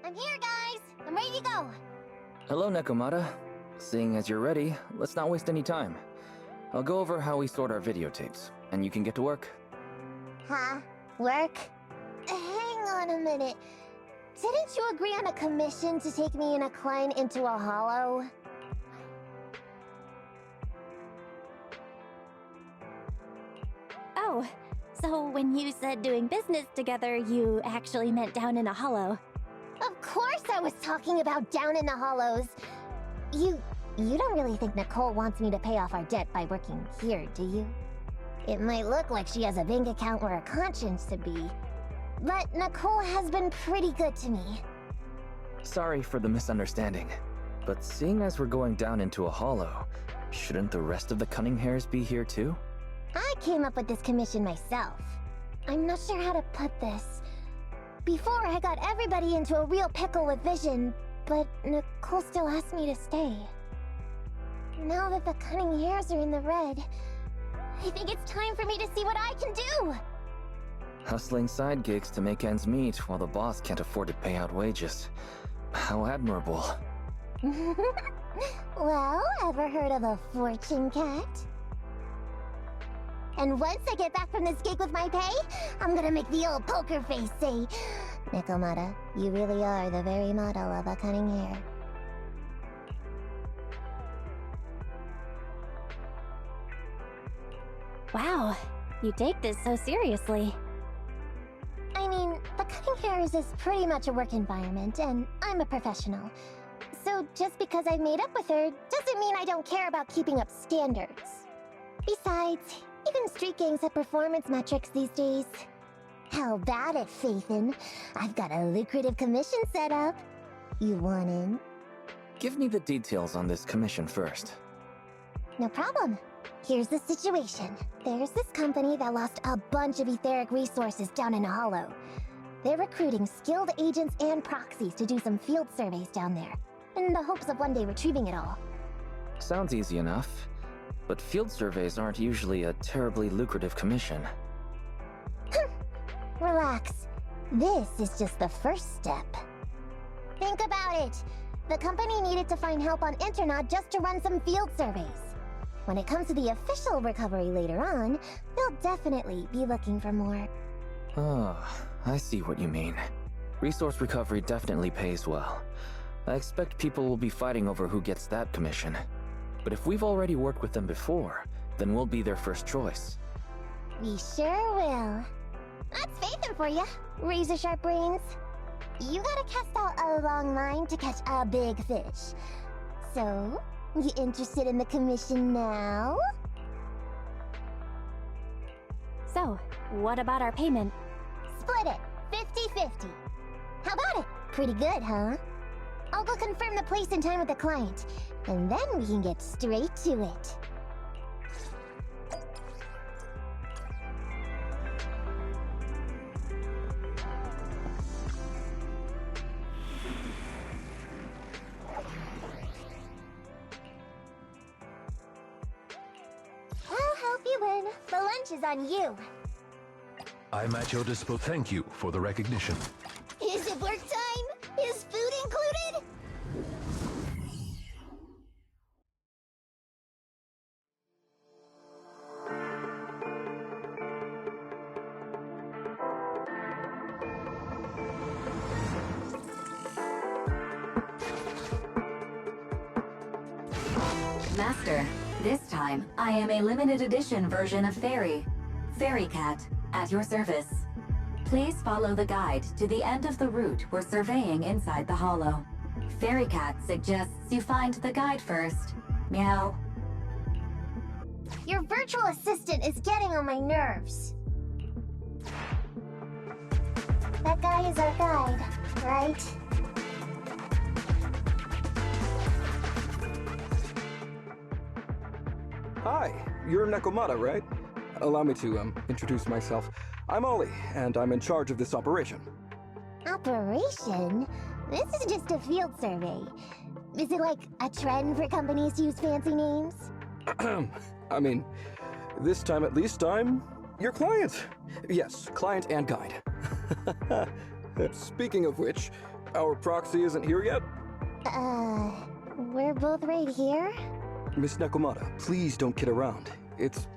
I'm here, guys! I'm ready to go! Hello, Nekomata. Seeing as you're ready, let's not waste any time. I'll go over how we sort our videotapes, and you can get to work. Huh? Work? Hang on a minute. Didn't you agree on a commission to take me and a client into a hollow? Oh, so when you said doing business together, you actually meant down in a hollow. Of course I was talking about down in the hollows. You don't really think Nicole wants me to pay off our debt by working here, do you? It might look like she has a bank account where a conscience should be, but Nicole has been pretty good to me. Sorry for the misunderstanding, but seeing as we're going down into a hollow, shouldn't the rest of the cunning hairs be here too? I came up with this commission myself. I'm not sure how to put this. Before, I got everybody into a real pickle with vision, but Nicole still asked me to stay. Now that the cunning hairs are in the red, I think it's time for me to see what I can do! Hustling side gigs to make ends meet while the boss can't afford to pay out wages. How admirable. Well, ever heard of a fortune cat? And once I get back from this gig with my pay, I'm gonna make the old poker face say, Nekomata, you really are the very model of a cunning hair. Wow, you take this so seriously. I mean, the cunning hairs is pretty much a work environment, and I'm a professional. So just because I made up with her doesn't mean I don't care about keeping up standards. Besides, even street gangs have performance metrics these days. How about it, Faithin? I've got a lucrative commission set up. You want in? Give me the details on this commission first. No problem. Here's the situation. There's this company that lost a bunch of etheric resources down in a hollow. They're recruiting skilled agents and proxies to do some field surveys down there, in the hopes of one day retrieving it all. Sounds easy enough, but field surveys aren't usually a terribly lucrative commission. Relax. This is just the first step. Think about it. The company needed to find help on Internaut just to run some field surveys. When it comes to the official recovery later on, they'll definitely be looking for more. Oh, I see what you mean. Resource recovery definitely pays well. I expect people will be fighting over who gets that commission. But if we've already worked with them before, then we'll be their first choice. We sure will. That's Phaethon for you, razor-sharp brains. You gotta cast out a long line to catch a big fish. So, you interested in the commission now? So, what about our payment? Split it, 50-50. How about it? Pretty good, huh? I'll go confirm the place and time with the client, and then we can get straight to it. I'll help you win. The lunch is on you. I'm at your disposal. Thank you for the recognition. Is it work time? Is food included? Master, this time I am a limited edition version of Fairy. Fairy Cat, at your service. Please follow the guide to the end of the route we're surveying inside the hollow. Fairy Cat suggests you find the guide first. Meow. Your virtual assistant is getting on my nerves. That guy is our guide, right? Hi, you're Nekomata, right? Allow me to, introduce myself. I'm Ollie, and I'm in charge of this operation. Operation? This is just a field survey. Is it like a trend for companies to use fancy names? I mean, this time at least I'm your client. Yes, client and guide. Speaking of which, our proxy isn't here yet? We're both right here? Miss Nekomata, please don't kid around. It's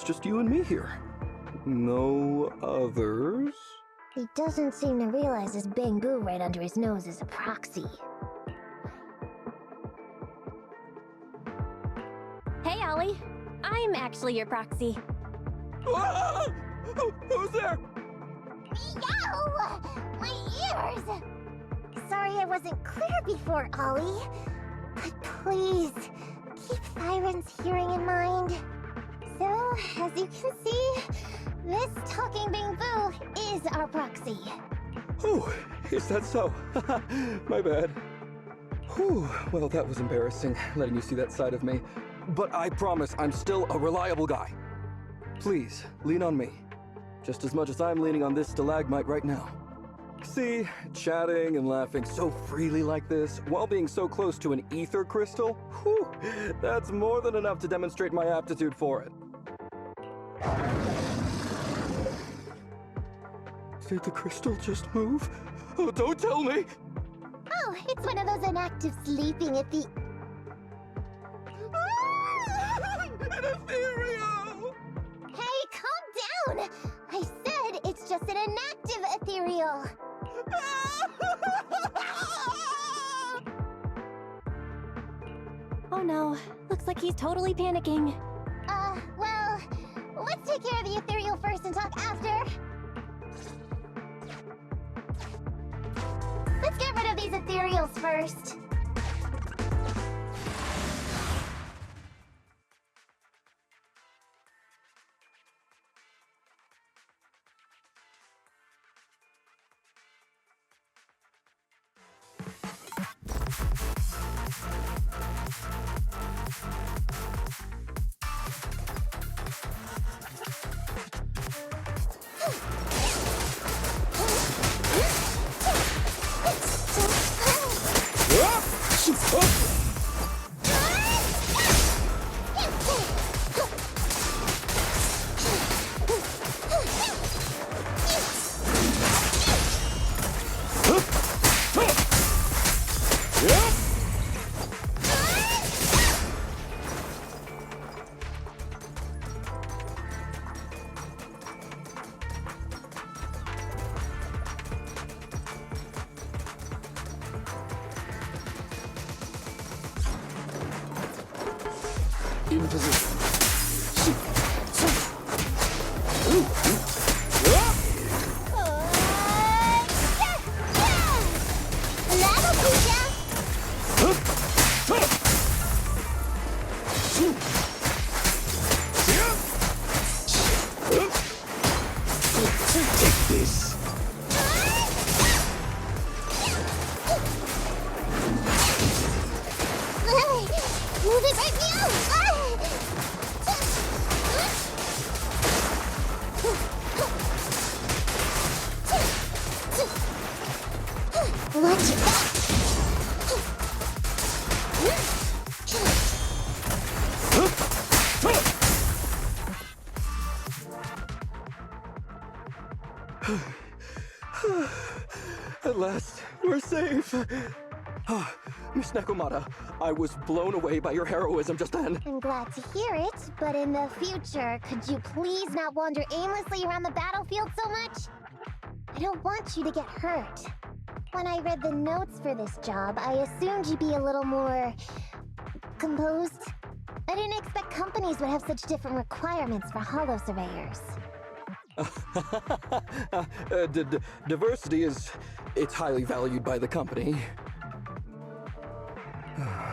just you and me here. No others? He doesn't seem to realize this bamboo right under his nose is a proxy. Hey, Ollie. I'm actually your proxy. Ah! Who's there? Meow! My ears! Sorry I wasn't clear before, Ollie. But please, keep Thyron's hearing in mind. So, as you can see, this talking bamboo is our proxy. Oh, is that so? My bad. Whew, well, that was embarrassing, letting you see that side of me. But I promise I'm still a reliable guy. Please, lean on me. Just as much as I'm leaning on this stalagmite right now. See, chatting and laughing so freely like this, while being so close to an ether crystal, whew, that's more than enough to demonstrate my aptitude for it. Did the crystal just move? Oh, don't tell me! Oh, it's one of those inactive sleeping at the... An ethereal! Hey, calm down! I said it's just an inactive ethereal. Oh no, looks like he's totally panicking. Well, let's take care of the ethereal first and talk after. Let's get rid of these ethereals first. In position. That'll teach ya! Take this. Move it right now! Watch your back! At last, we're safe. Miss Nekomata, I was blown away by your heroism just then. I'm glad to hear it, but in the future, could you please not wander aimlessly around the battlefield so much? I don't want you to get hurt. When I read the notes for this job, I assumed you'd be a little more... composed. I didn't expect companies would have such different requirements for holo surveyors. Diversity it's highly valued by the company.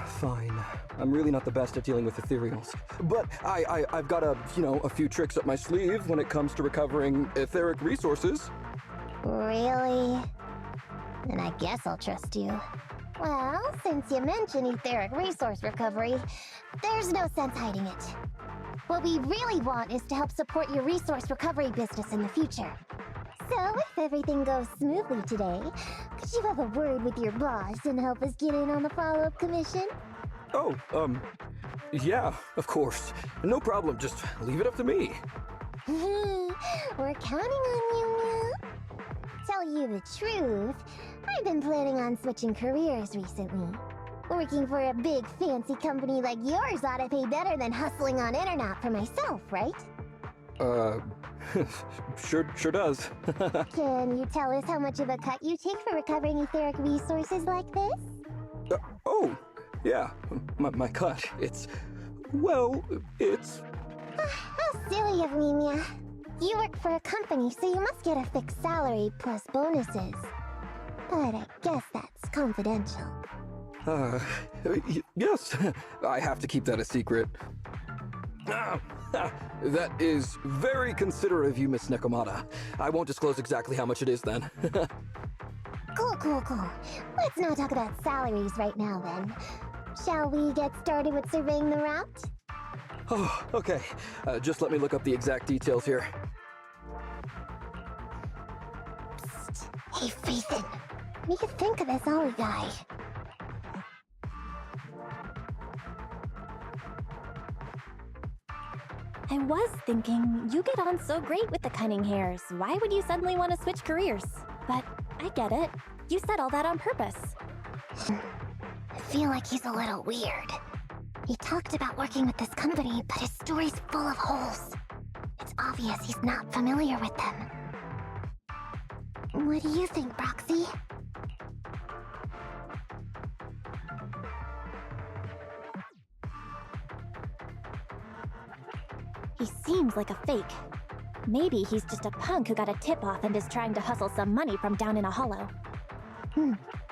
Fine. I'm really not the best at dealing with ethereals. But I've got a few tricks up my sleeve when it comes to recovering etheric resources. Really? Then I guess I'll trust you. Well, since you mentioned etheric resource recovery, there's no sense hiding it. What we really want is to help support your resource recovery business in the future. So, if everything goes smoothly today, could you have a word with your boss and help us get in on the follow-up commission? Oh, yeah, of course. No problem, just leave it up to me. We're counting on you, Mew. Tell you the truth, I've been planning on switching careers recently. Working for a big fancy company like yours ought to pay better than hustling on internet for myself, right? Sure does. Can you tell us how much of a cut you take for recovering etheric resources like this? Oh, yeah, my cut, well, it's... How silly of me, Mia. You work for a company, so you must get a fixed salary plus bonuses. But I guess that's confidential. Yes, I have to keep that a secret. That is very considerate of you, Miss Nekomata. I won't disclose exactly how much it is then. Cool. Let's not talk about salaries right now then. Shall we get started with surveying the route? Oh, okay. Just let me look up the exact details here. Psst. Hey, Faithin. What do you think of this Ollie guy? I was thinking, you get on so great with the cunning hairs. Why would you suddenly want to switch careers? But I get it. You said all that on purpose. I feel like he's a little weird. He talked about working with this company, but his story's full of holes. It's obvious he's not familiar with them. What do you think, Broxy? He seems like a fake. Maybe he's just a punk who got a tip-off and is trying to hustle some money from down in a hollow.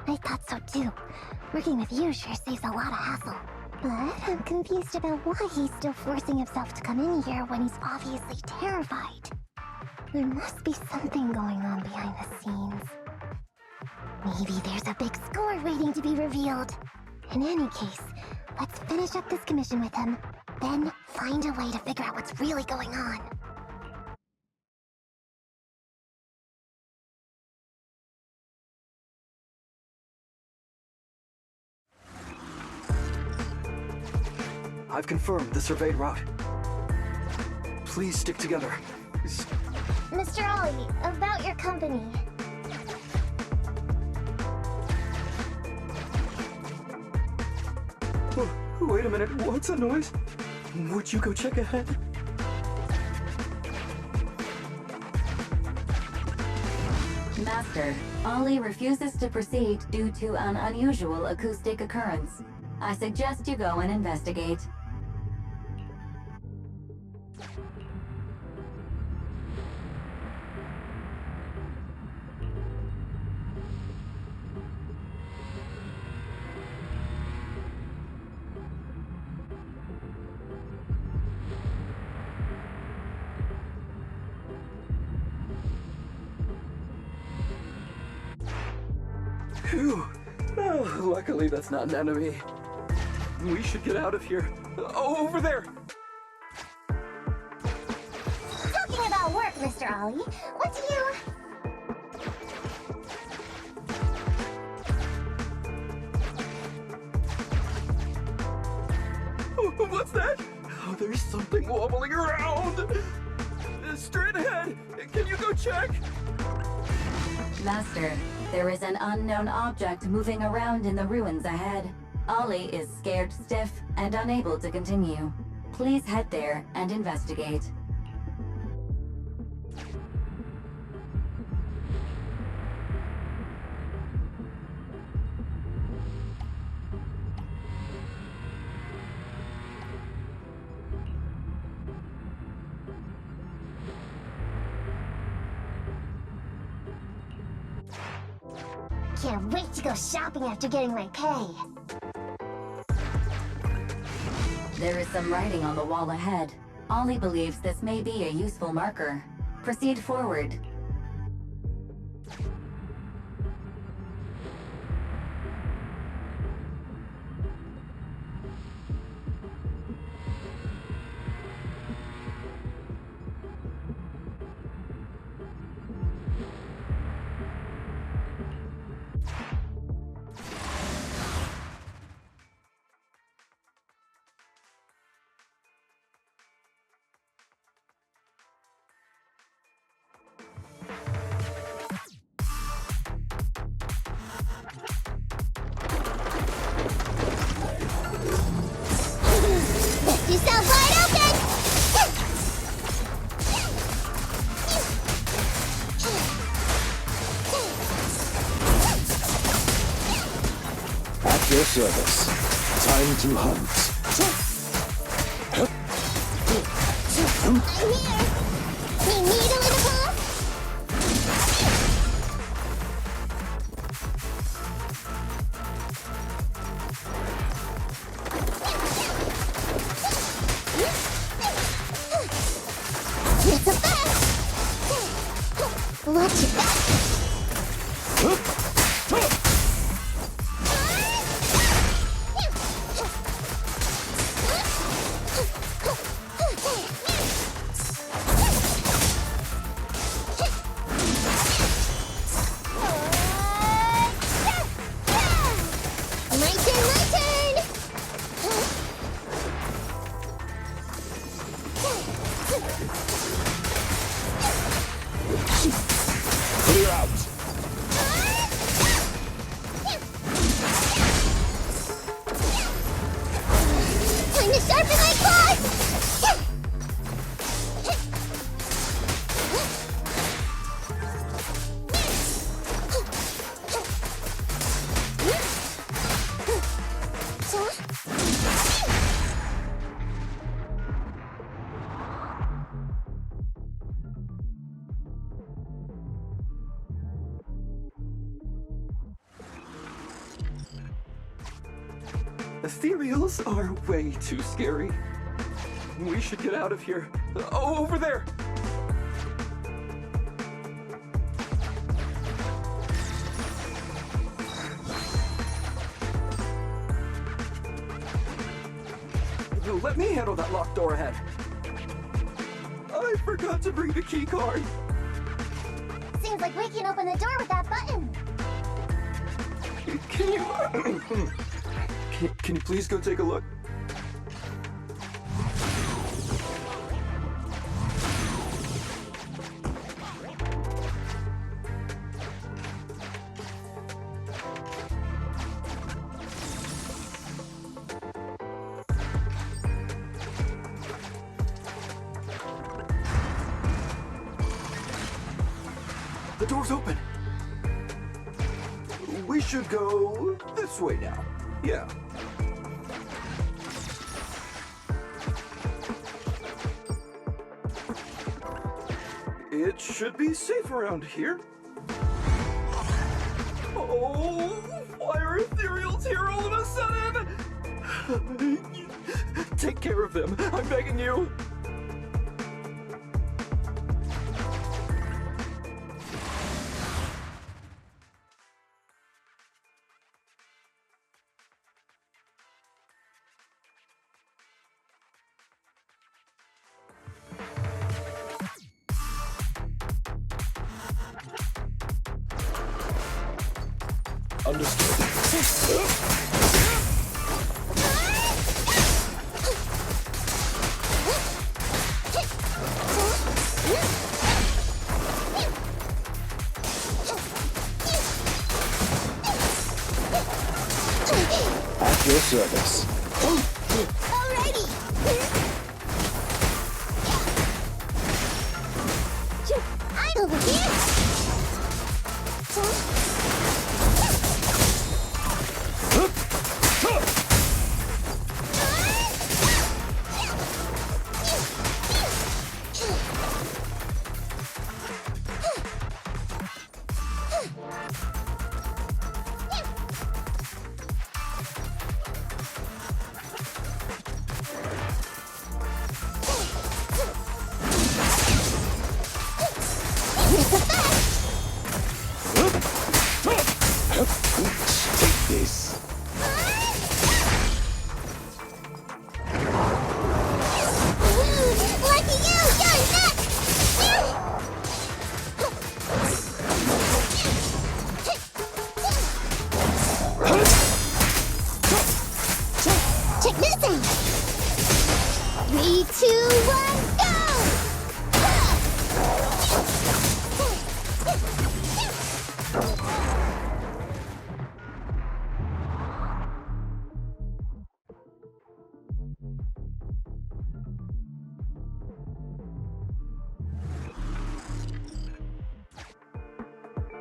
I thought so too. Working with you sure saves a lot of hassle. But I'm confused about why he's still forcing himself to come in here when he's obviously terrified. There must be something going on behind the scenes. Maybe there's a big score waiting to be revealed. In any case, let's finish up this commission with him, then find a way to figure out what's really going on. I've confirmed the surveyed route. Please stick together. Mr. Ollie, about your company. Wait a minute, what's that noise? Would you go check ahead? Master, Ollie refuses to proceed due to an unusual acoustic occurrence. I suggest you go and investigate. Phew. Oh, luckily that's not an enemy. We should get out of here. Oh, over there! Talking about work, Mr. Ollie, what do you... What's that? Oh, there's something wobbling around! Straight ahead! Can you go check? Master, there is an unknown object moving around in the ruins ahead. Ollie is scared stiff and unable to continue. Please head there and investigate. Can't wait to go shopping after getting my pay. There is some writing on the wall ahead. Ollie believes this may be a useful marker. Proceed forward. Yourself wide open! At your service. Time to hunt. I'm here! We need a little help? It's a fast! Watch your back! My turn! Clear out. Time to sharpen my claws! Ethereals are way too scary. We should get out of here. Oh, over there! Let me handle that locked door ahead. I forgot to bring the key card. Seems like we can open the door with that button. Can you... Can you please go take a look? The door's open. We should go this way now. Yeah. It should be safe around here. Oh, why are ethereals here all of a sudden? Take care of them, I'm begging you. At your service. Alrighty! I'm over here! Take this. Lucky you! You're next! Check this out! 3, 2, 1, go!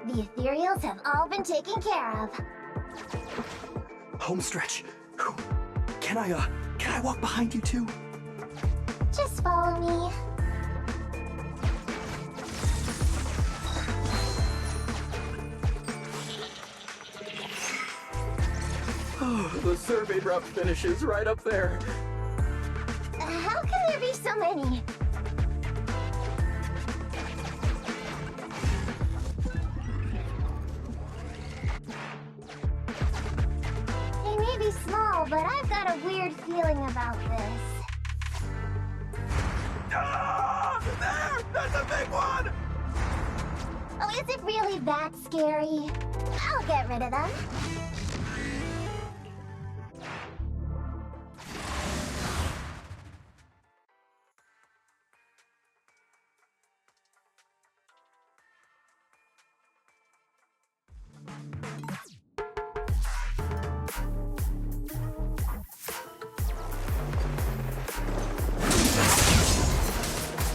The ethereals have all been taken care of. Home stretch. Can I walk behind you too? Just follow me. Oh, the survey route finishes right up there. How can there be so many? They may be small, but I've got a weird feeling about this. There! That's a big one! Oh, is it really that scary? I'll get rid of them.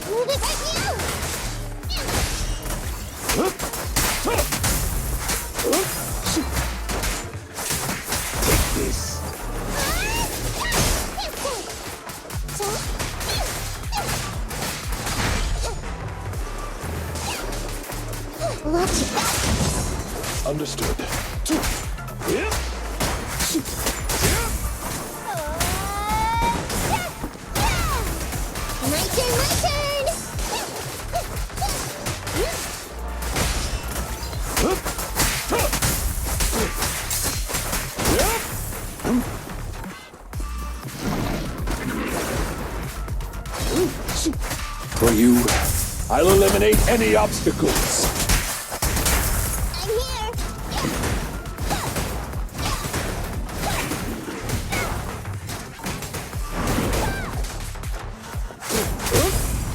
Move it right now! Take this. Watch it. Understood. My turn, my turn! For you, I'll eliminate any obstacles. I'm here!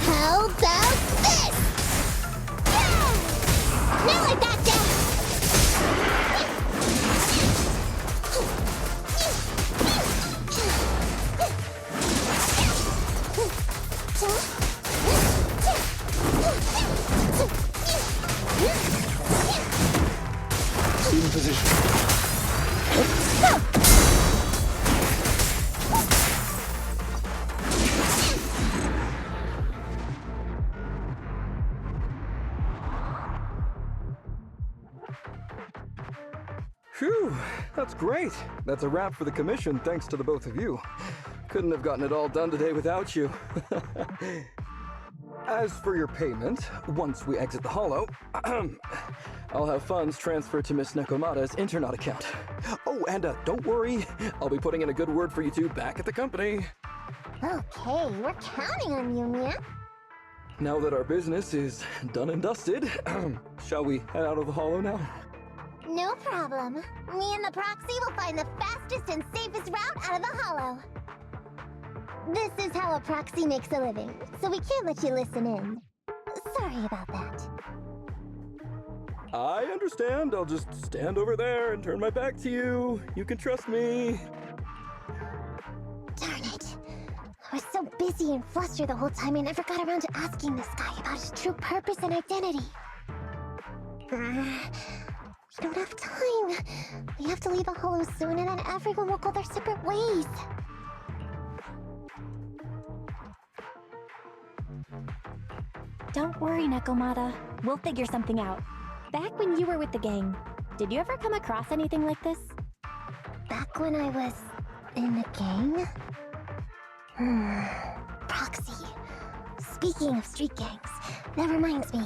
How about this? Now I got ya! In position. Phew, that's great. That's a wrap for the commission, thanks to the both of you. Couldn't have gotten it all done today without you. As for your payment, once we exit the hollow, I'll have funds transferred to Miss Nekomata's Internet account. Oh, and don't worry, I'll be putting in a good word for you two back at the company. Okay, we're counting on you, Mia. Now that our business is done and dusted, shall we head out of the hollow now? No problem. Me and the proxy will find the fastest and safest route out of the hollow. This is how a proxy makes a living, so we can't let you listen in. Sorry about that. I understand. I'll just stand over there and turn my back to you. You can trust me. Darn it. I was so busy and flustered the whole time I never got around to asking this guy about his true purpose and identity. We don't have time. We have to leave a hollow soon and then everyone will go their separate ways. Don't worry, Nekomata. We'll figure something out. Back when you were with the gang, did you ever come across anything like this? Back when I was in the gang? Proxy. Speaking of street gangs, that reminds me.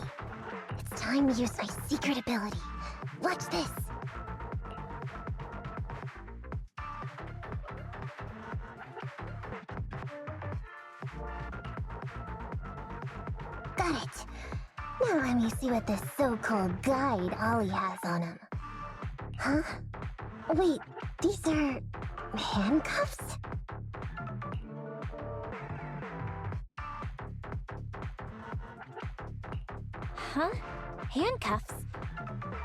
It's time to use my secret ability. Watch this. Got it. Now let me see what this so-called guide Ollie has on him. Huh? Wait, these are handcuffs? Huh? Handcuffs?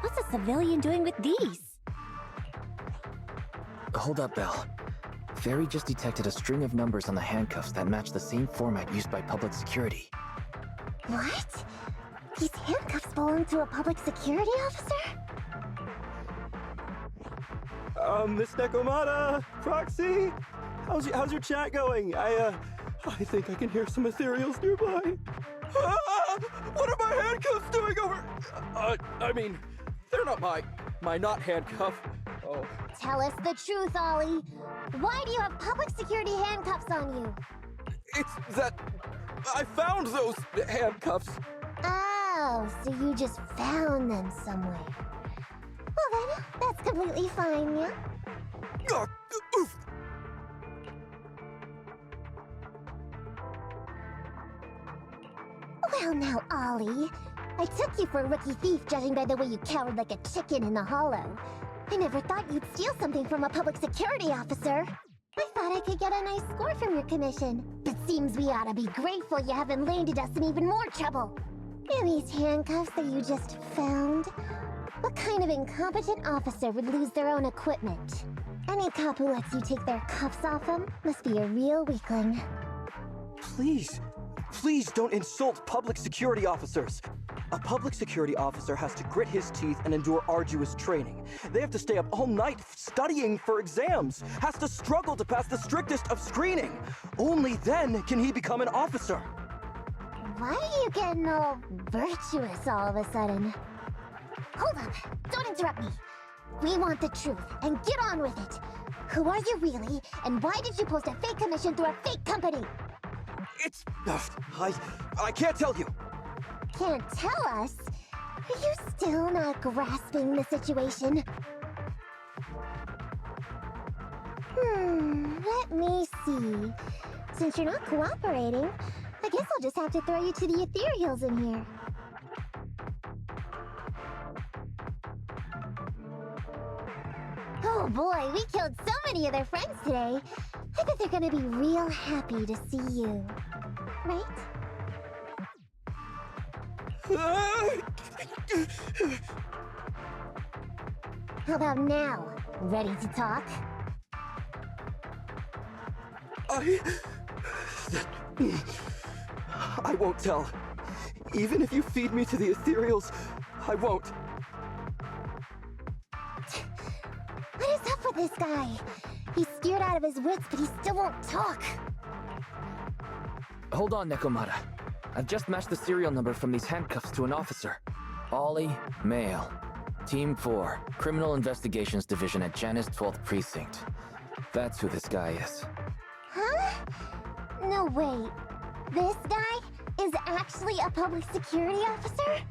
What's a civilian doing with these? Hold up, Belle. Fairy just detected a string of numbers on the handcuffs that match the same format used by public security. What? These handcuffs belong to a public security officer? Miss Nekomata, Proxy, how's your chat going? I think I can hear some ethereals nearby. What are my handcuffs doing over? I mean, they're not my not handcuff. Oh. Tell us the truth, Ollie. Why do you have public security handcuffs on you? It's that I found those handcuffs. Oh, so you just found them somewhere. Well then, that's completely fine, yeah? Oof. Well now, Ollie. I took you for a rookie thief judging by the way you cowered like a chicken in the hollow. I never thought you'd steal something from a public security officer. I thought I could get a nice score from your commission. But seems we ought to be grateful you haven't landed us in even more trouble. And these handcuffs that you just found? What kind of incompetent officer would lose their own equipment? Any cop who lets you take their cuffs off them must be a real weakling. Please don't insult public security officers. A public security officer has to grit his teeth and endure arduous training. They have to stay up all night studying for exams, has to struggle to pass the strictest of screening. Only then can he become an officer. Why are you getting all virtuous all of a sudden? Hold up! Don't interrupt me! We want the truth, and get on with it! Who are you really, and why did you post a fake commission through a fake company? It's... I can't tell you. Can't tell us? Are you still not grasping the situation? Let me see. Since you're not cooperating, I guess I'll just have to throw you to the ethereals in here. Oh boy, we killed so many of their friends today. I bet they're gonna be real happy to see you. Right? How about now? Ready to talk? I won't tell. Even if you feed me to the ethereals, I won't. What is up with this guy? He's scared out of his wits, but he still won't talk. Hold on, Nekomata. I've just matched the serial number from these handcuffs to an officer. Ollie, male. Team 4, Criminal Investigations Division at Janus 12th Precinct. That's who this guy is. Huh? No, wait. This guy is actually a public security officer?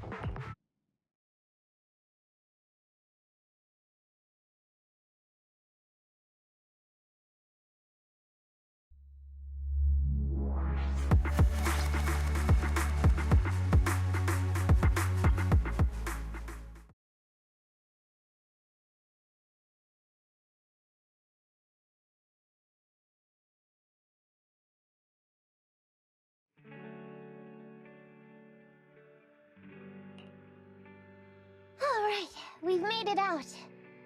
Alright, we've made it out.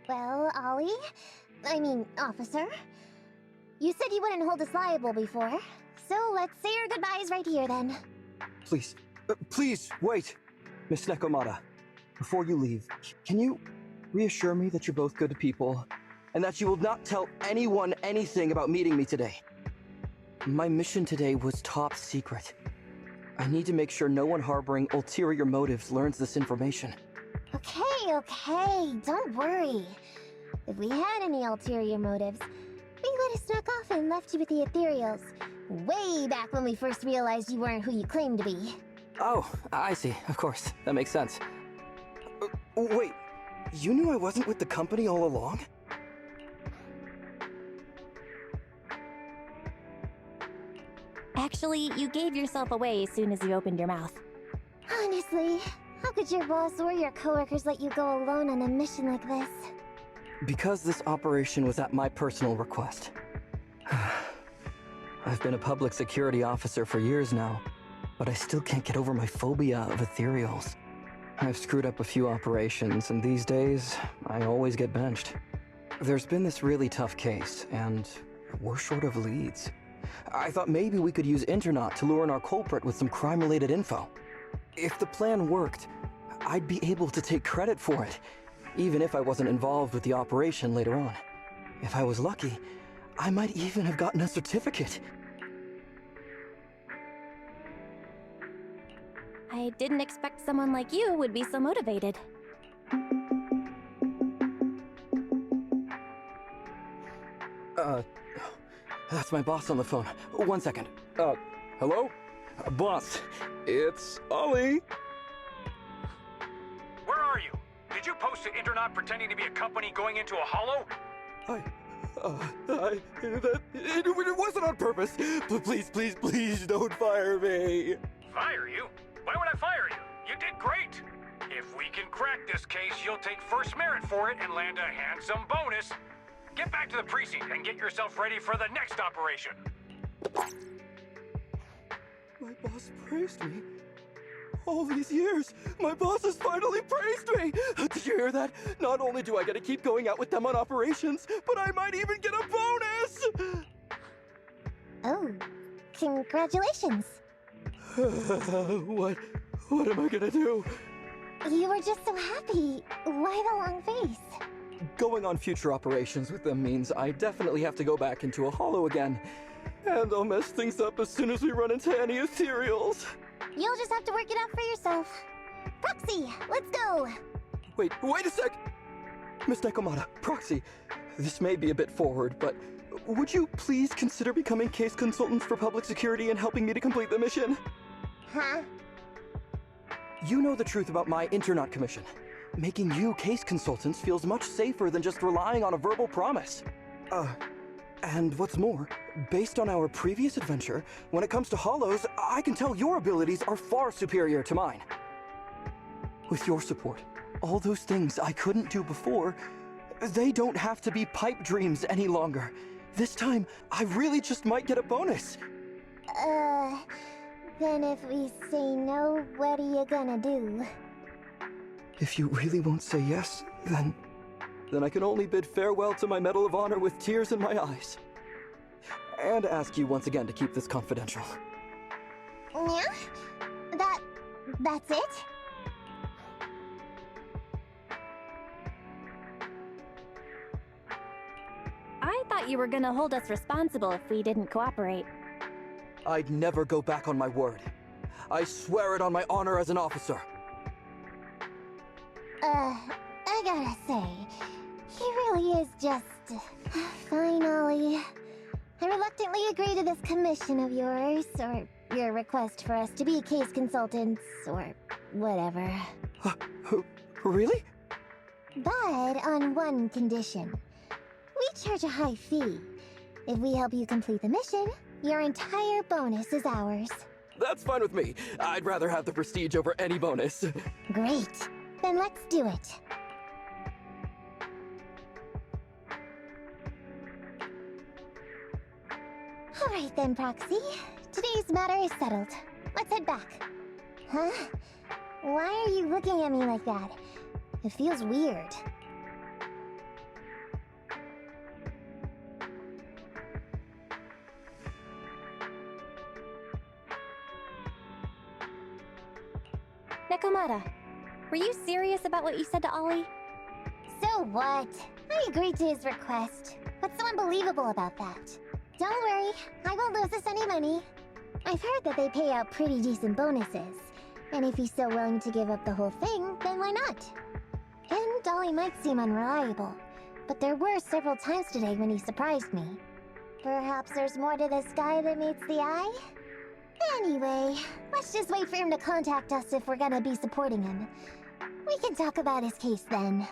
Well, officer. You said you wouldn't hold us liable before, so let's say our goodbyes right here then. Please, wait! Miss Nekomata, before you leave, can you reassure me that you're both good people, and that you will not tell anyone anything about meeting me today? My mission today was top secret. I need to make sure no one harboring ulterior motives learns this information. Okay, don't worry. If we had any ulterior motives, we would have snuck off and left you with the ethereals. Way back when we first realized you weren't who you claimed to be. Oh, I see. Of course. That makes sense. Wait, you knew I wasn't with the company all along? Actually, you gave yourself away as soon as you opened your mouth. Honestly, how could your boss or your coworkers let you go alone on a mission like this? Because this operation was at my personal request. I've been a public security officer for years now, but I still can't get over my phobia of ethereals. I've screwed up a few operations, and these days, I always get benched. There's been this really tough case, and we're short of leads. I thought maybe we could use Internaut to lure in our culprit with some crime-related info. If the plan worked, I'd be able to take credit for it, even if I wasn't involved with the operation later on. If I was lucky, I might even have gotten a certificate. I didn't expect someone like you would be so motivated. That's my boss on the phone. 1 second. Hello? Boss, it's Ollie. Where are you? Did you post to Internaut pretending to be a company going into a hollow? It wasn't on purpose. Please don't fire me. Fire you? Why would I fire you? You did great. If we can crack this case, you'll take first merit for it and land a handsome bonus. Get back to the precinct and get yourself ready for the next operation. My boss praised me. All these years, my boss has finally praised me! Did you hear that? Not only do I get to keep going out with them on operations, but I might even get a bonus! Oh, congratulations. What am I gonna do? You were just so happy. Why the long face? Going on future operations with them means I definitely have to go back into a hollow again. And I'll mess things up as soon as we run into any ethereals. You'll just have to work it out for yourself. Proxy, let's go! Wait a sec! Miss Nekomata, Proxy, this may be a bit forward, but would you please consider becoming case consultants for public security and helping me to complete the mission? Huh? You know the truth about my Internaut commission. Making you case consultants feels much safer than just relying on a verbal promise. And what's more, based on our previous adventure, when it comes to hollows, I can tell your abilities are far superior to mine. With your support, all those things I couldn't do before, they don't have to be pipe dreams any longer. This time, I really just might get a bonus. Then if we say no, what are you gonna do? If you really won't say yes, then I can only bid farewell to my Medal of Honor with tears in my eyes. And ask you once again to keep this confidential. Yeah? That's it? I thought you were gonna hold us responsible if we didn't cooperate. I'd never go back on my word. I swear it on my honor as an officer. I gotta say, he really is just... Fine, Ollie. I reluctantly agree to this commission of yours, or your request for us to be case consultants, or whatever. Really? But on one condition. We charge a high fee. If we help you complete the mission, your entire bonus is ours. That's fine with me. I'd rather have the prestige over any bonus. Great. Then let's do it. Alright then, Proxy. Today's matter is settled. Let's head back. Huh? Why are you looking at me like that? It feels weird. Nekomata, were you serious about what you said to Ollie? So what? I agreed to his request. What's so unbelievable about that? Don't worry, I won't lose us any money. I've heard that they pay out pretty decent bonuses. And if he's so willing to give up the whole thing, then why not? And Ollie might seem unreliable, but there were several times today when he surprised me. Perhaps there's more to this guy than meets the eye? Anyway, let's just wait for him to contact us if we're gonna be supporting him. We can talk about his case then.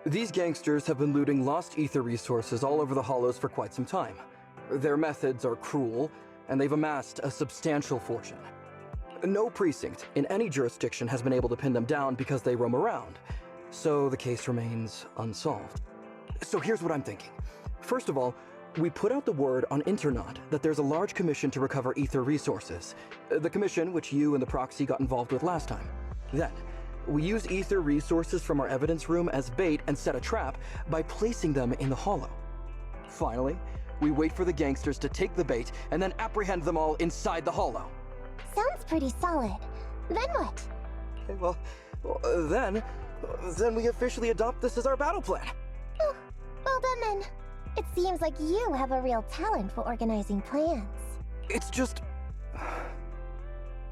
These gangsters have been looting lost ether resources all over the hollows for quite some time. Their methods are cruel, and they've amassed a substantial fortune. No precinct in any jurisdiction has been able to pin them down because they roam around, so the case remains unsolved. So here's what I'm thinking. First of all, we put out the word on Internet that there's a large commission to recover ether resources. The commission which you and the proxy got involved with last time. Then, we use ether resources from our evidence room as bait and set a trap by placing them in the hollow. Finally, we wait for the gangsters to take the bait and then apprehend them all inside the hollow. Sounds pretty solid. Then what? Okay, well, then we officially adopt this as our battle plan. Oh, well done then. It seems like you have a real talent for organizing plans. It's just...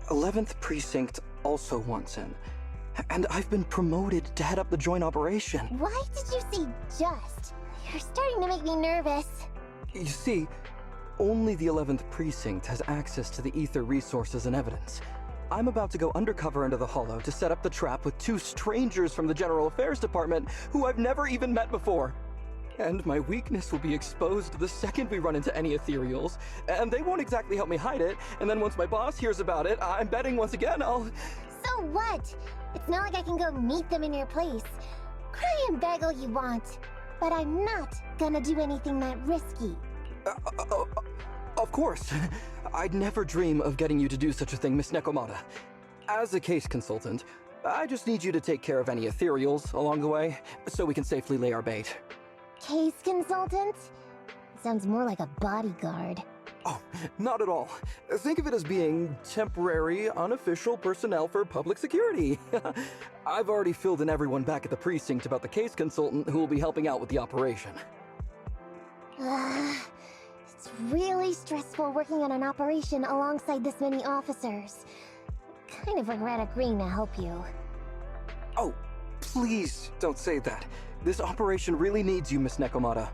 11th Precinct also wants in. And I've been promoted to head up the joint operation. Why did you say just? You're starting to make me nervous. You see, only the 11th Precinct has access to the ether resources and evidence. I'm about to go undercover into the hollow to set up the trap with two strangers from the General Affairs Department who I've never even met before. And my weakness will be exposed the second we run into any ethereals, and they won't exactly help me hide it, and then once my boss hears about it, I'm betting once again I'll... So what? It's not like I can go meet them in your place. Cry and beg all you want. but I'm not gonna do anything that risky. Of course. I'd never dream of getting you to do such a thing, Miss Nekomata. As a case consultant, I just need you to take care of any ethereals along the way, so we can safely lay our bait. Case consultant? Sounds more like a bodyguard. Oh, not at all. Think of it as being temporary, unofficial personnel for public security. I've already filled in everyone back at the precinct about the case consultant who will be helping out with the operation. It's really stressful working on an operation alongside this many officers. Kind of regret agreeing to help you. Oh, please don't say that. This operation really needs you, Miss Nekomata.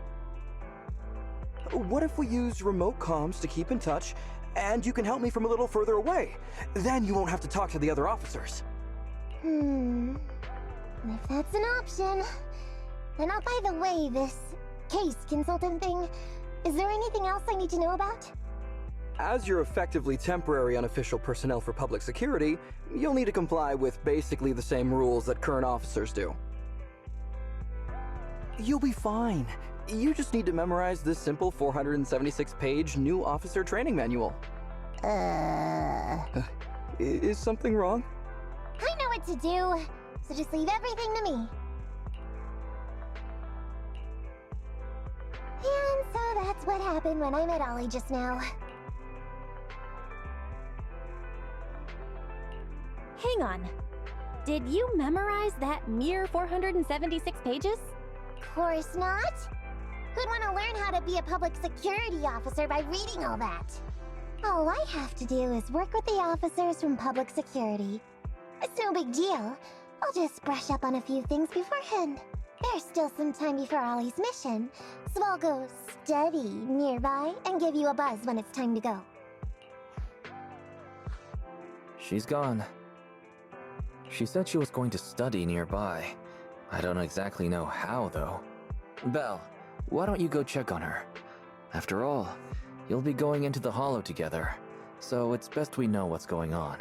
What if we use remote comms to keep in touch, and you can help me from a little further away? Then you won't have to talk to the other officers. If that's an option. And oh, by the way, this case consultant thing, is there anything else I need to know about? As you're effectively temporary unofficial personnel for public security, you'll need to comply with basically the same rules that current officers do. You'll be fine. You just need to memorize this simple 476-page new officer training manual. Is something wrong? I know what to do, so just leave everything to me. And so that's what happened when I met Ollie just now. Hang on. Did you memorize that mere 476 pages? Course not. Who'd want to learn how to be a public security officer by reading all that? All I have to do is work with the officers from public security. It's no big deal. I'll just brush up on a few things beforehand. There's still some time before Ollie's mission, so I'll go study nearby and give you a buzz when it's time to go. She's gone. She said she was going to study nearby. I don't exactly know how, though. Belle, why don't you go check on her? After all, you'll be going into the Hollow together, so it's best we know what's going on.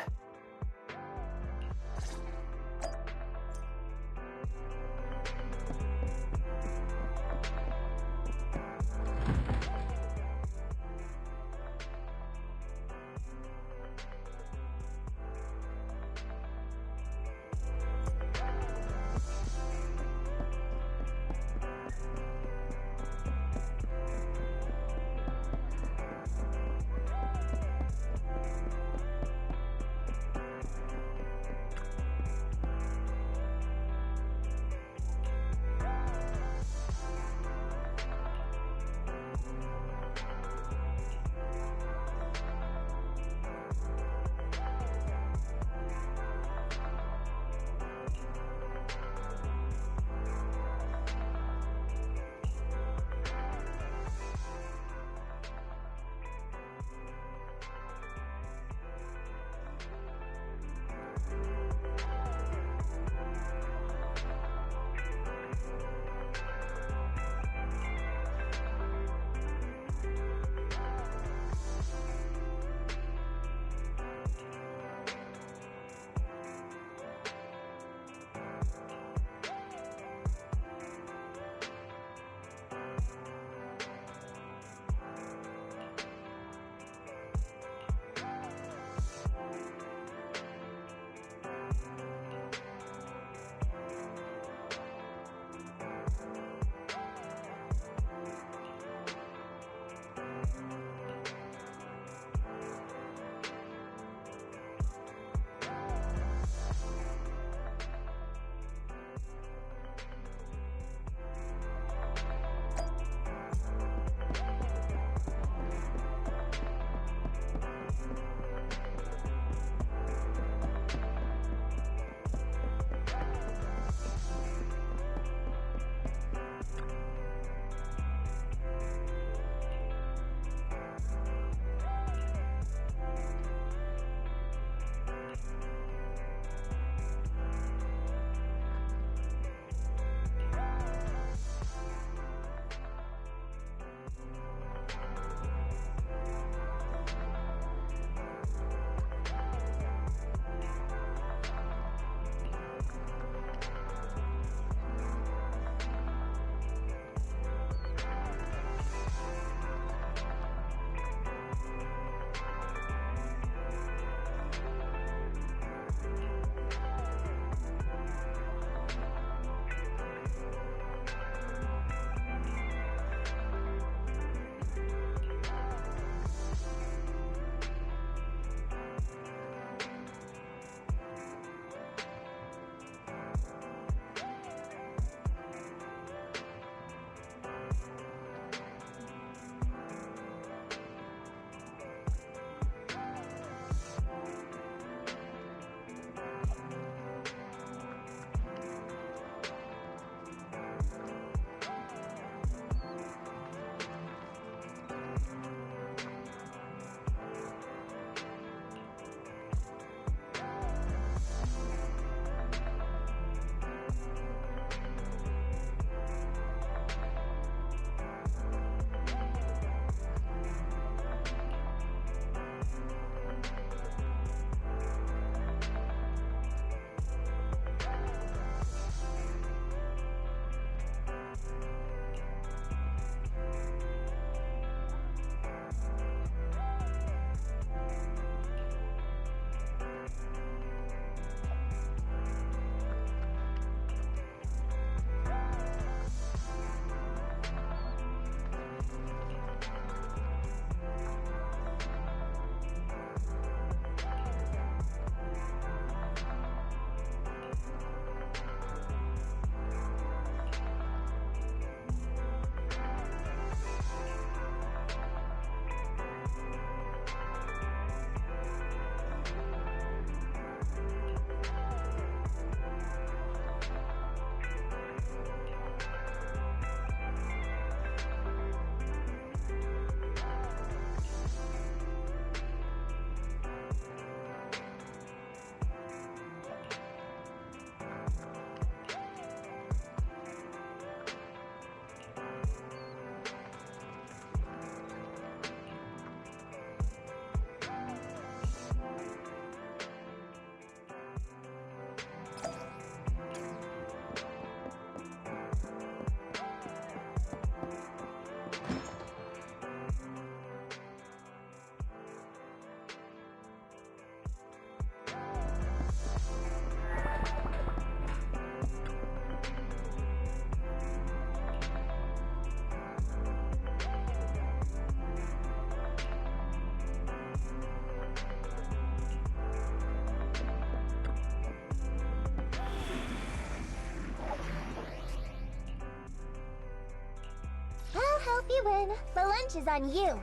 You win. The lunch is on you.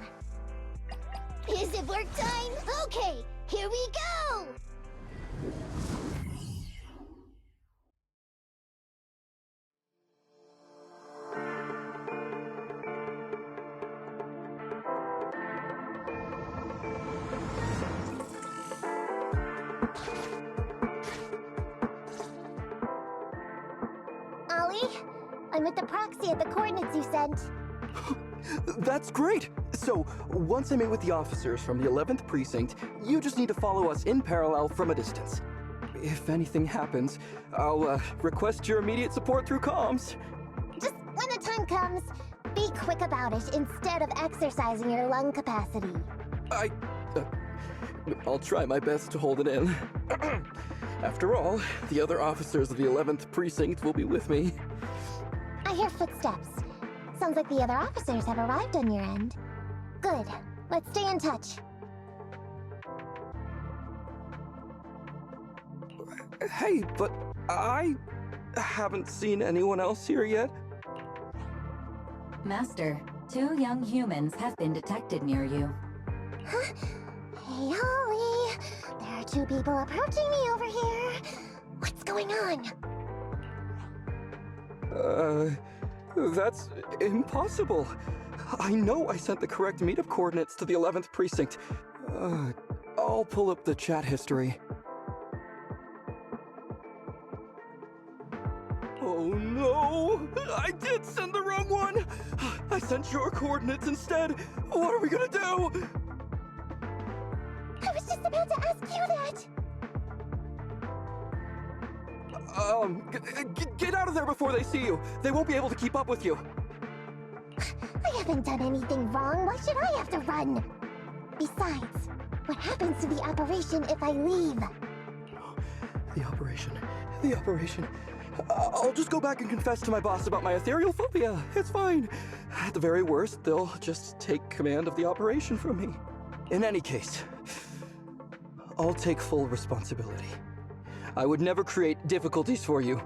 Is it work time? Okay, here we go! Ollie, I'm with the proxy at the coordinates you sent. That's great! So, once I meet with the officers from the 11th Precinct, you just need to follow us in parallel from a distance. If anything happens, I'll request your immediate support through comms. Just when the time comes, be quick about it instead of exercising your lung capacity. I'll try my best to hold it in. After all, the other officers of the 11th Precinct will be with me. I hear footsteps. Sounds like the other officers have arrived on your end. Good. Let's stay in touch. Hey, but I haven't seen anyone else here yet. Master, 2 young humans have been detected near you. Huh? Hey, Ollie. There are 2 people approaching me over here. What's going on? That's impossible. I know I sent the correct meetup coordinates to the 11th Precinct. I'll pull up the chat history. Oh no! I did send the wrong one! I sent your coordinates instead! What are we gonna do? I was just about to ask you that! Get out of there before they see you! They won't be able to keep up with you! I haven't done anything wrong. Why should I have to run? Besides, what happens to the operation if I leave? The operation. I'll just go back and confess to my boss about my ethereal phobia. It's fine. At the very worst, they'll just take command of the operation from me. In any case, I'll take full responsibility. I would never create difficulties for you.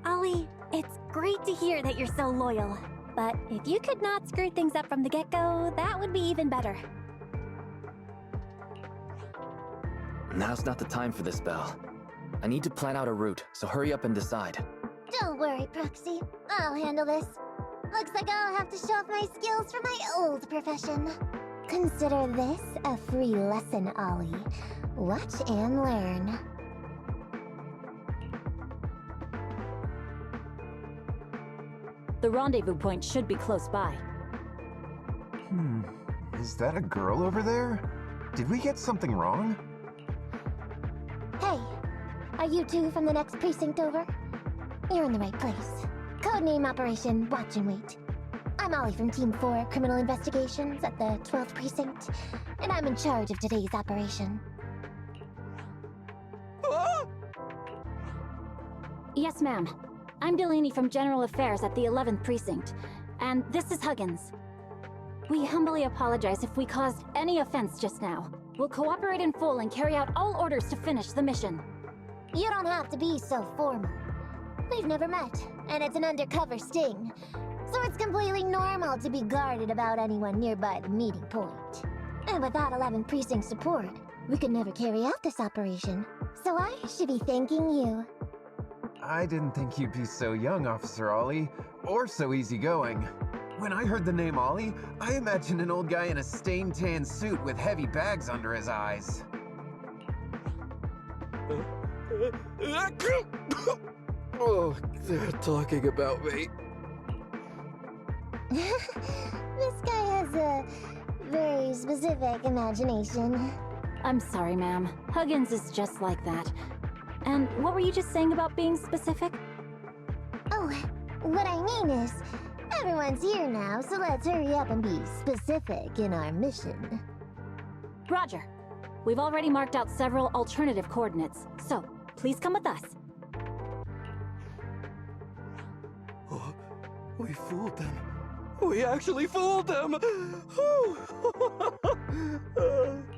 Ollie, it's great to hear that you're so loyal. But if you could not screw things up from the get-go, that would be even better. Now's not the time for this, Belle. I need to plan out a route, so hurry up and decide. Don't worry, Proxy. I'll handle this. Looks like I'll have to show off my skills from my old profession. Consider this a free lesson, Ollie. Watch and learn. The rendezvous point should be close by. Is that a girl over there? Did we get something wrong? Hey, are you 2 from the next precinct over? You're in the right place. Codename Operation Watch and Wait. I'm Ollie from Team 4 Criminal Investigations at the 12th Precinct, and I'm in charge of today's operation. Yes, ma'am. I'm Delaney from General Affairs at the 11th Precinct, and this is Huggins. We humbly apologize if we caused any offense just now. We'll cooperate in full and carry out all orders to finish the mission. You don't have to be so formal. We've never met, and it's an undercover sting. So it's completely normal to be guarded about anyone nearby the meeting point. And without 11th Precinct support, we could never carry out this operation. So I should be thanking you. I didn't think you'd be so young, Officer Ollie, or so easygoing. When I heard the name Ollie, I imagined an old guy in a stained tan suit with heavy bags under his eyes. Oh, they're talking about me. This guy has a very specific imagination. I'm sorry, ma'am. Huggins is just like that. And what were you just saying about being specific? Oh, what I mean is, everyone's here now, so let's hurry up and be specific in our mission. Roger. We've already marked out several alternative coordinates, so please come with us. Oh, we fooled them. We actually fooled them!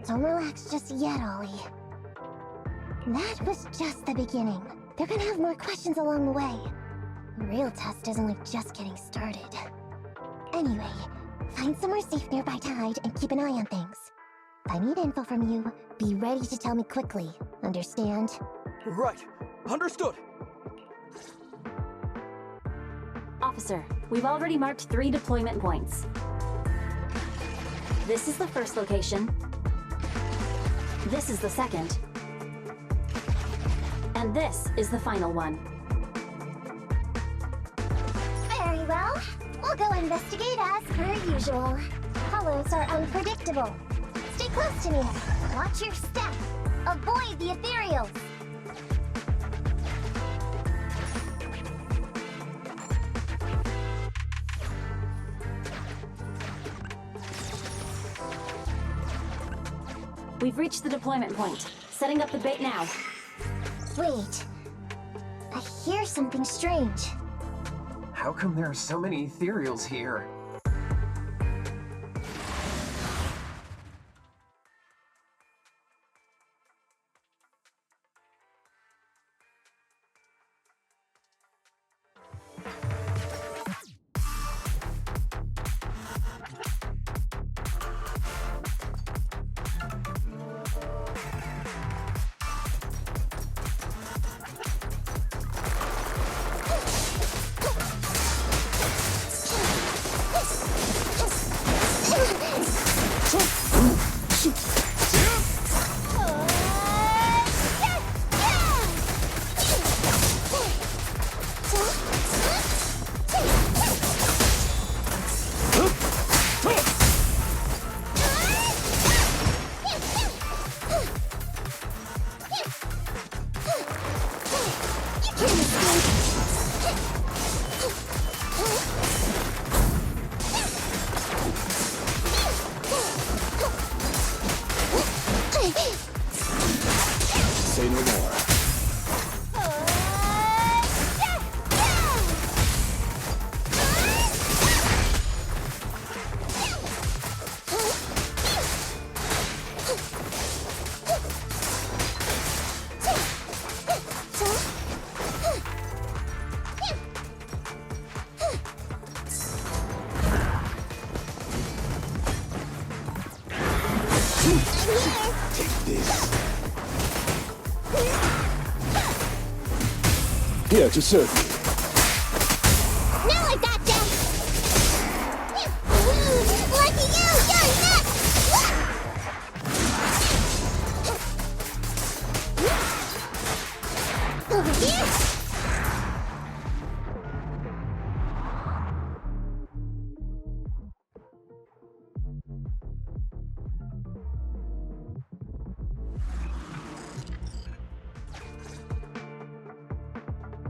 Don't relax just yet, Ollie. That was just the beginning. they're gonna have more questions along the way. The real test is only just getting started. Anyway, find somewhere safe nearby to hide and keep an eye on things. If I need info from you, be ready to tell me quickly. Understand? Right. Understood. Officer, we've already marked 3 deployment points. This is the first location. This is the second. And this is the final one. Very well. We'll go investigate as per usual. Hollows are unpredictable. Stay close to me. Watch your step. Avoid the ethereals. We've reached the deployment point. Setting up the bait now. Wait. I hear something strange. How come there are so many ethereals here? Say no more. Take this. Here to serve you. Now I gotcha! Lucky you! You're next! Over here?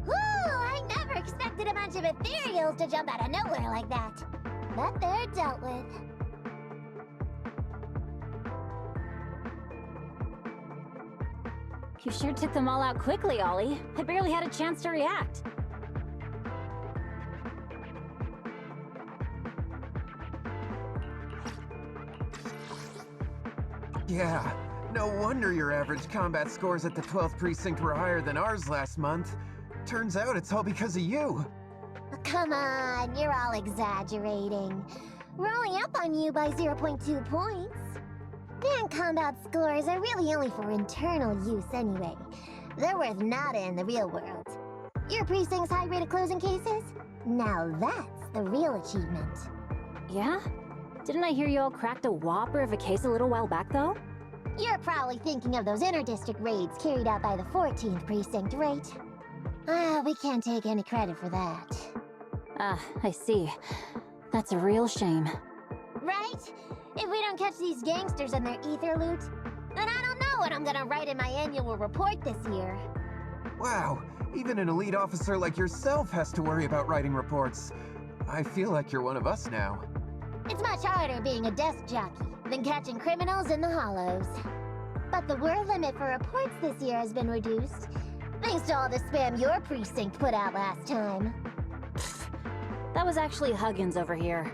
I never expected a bunch of ethereals to jump out of nowhere like that. But they're dealt with. You sure took them all out quickly, Ollie. I barely had a chance to react. Yeah, no wonder your average combat scores at the 12th precinct were higher than ours last month. Turns out it's all because of you. Oh, come on, you're all exaggerating. We're only up on you by 0.2 points. And combat scores are really only for internal use anyway. They're worth nada in the real world. Your precinct's high rate of closing cases? Now that's the real achievement. Yeah? Didn't I hear you all cracked a whopper of a case a little while back, though? You're probably thinking of those inter-district raids carried out by the 14th precinct, right? Ah, we can't take any credit for that. Ah, I see. That's a real shame. Right? If we don't catch these gangsters and their ether loot, then I don't know what I'm gonna write in my annual report this year. Wow, even an elite officer like yourself has to worry about writing reports. I feel like you're one of us now. It's much harder being a desk jockey than catching criminals in the hollows. But the word limit for reports this year has been reduced, thanks to all the spam your precinct put out last time. That was actually Huggins over here.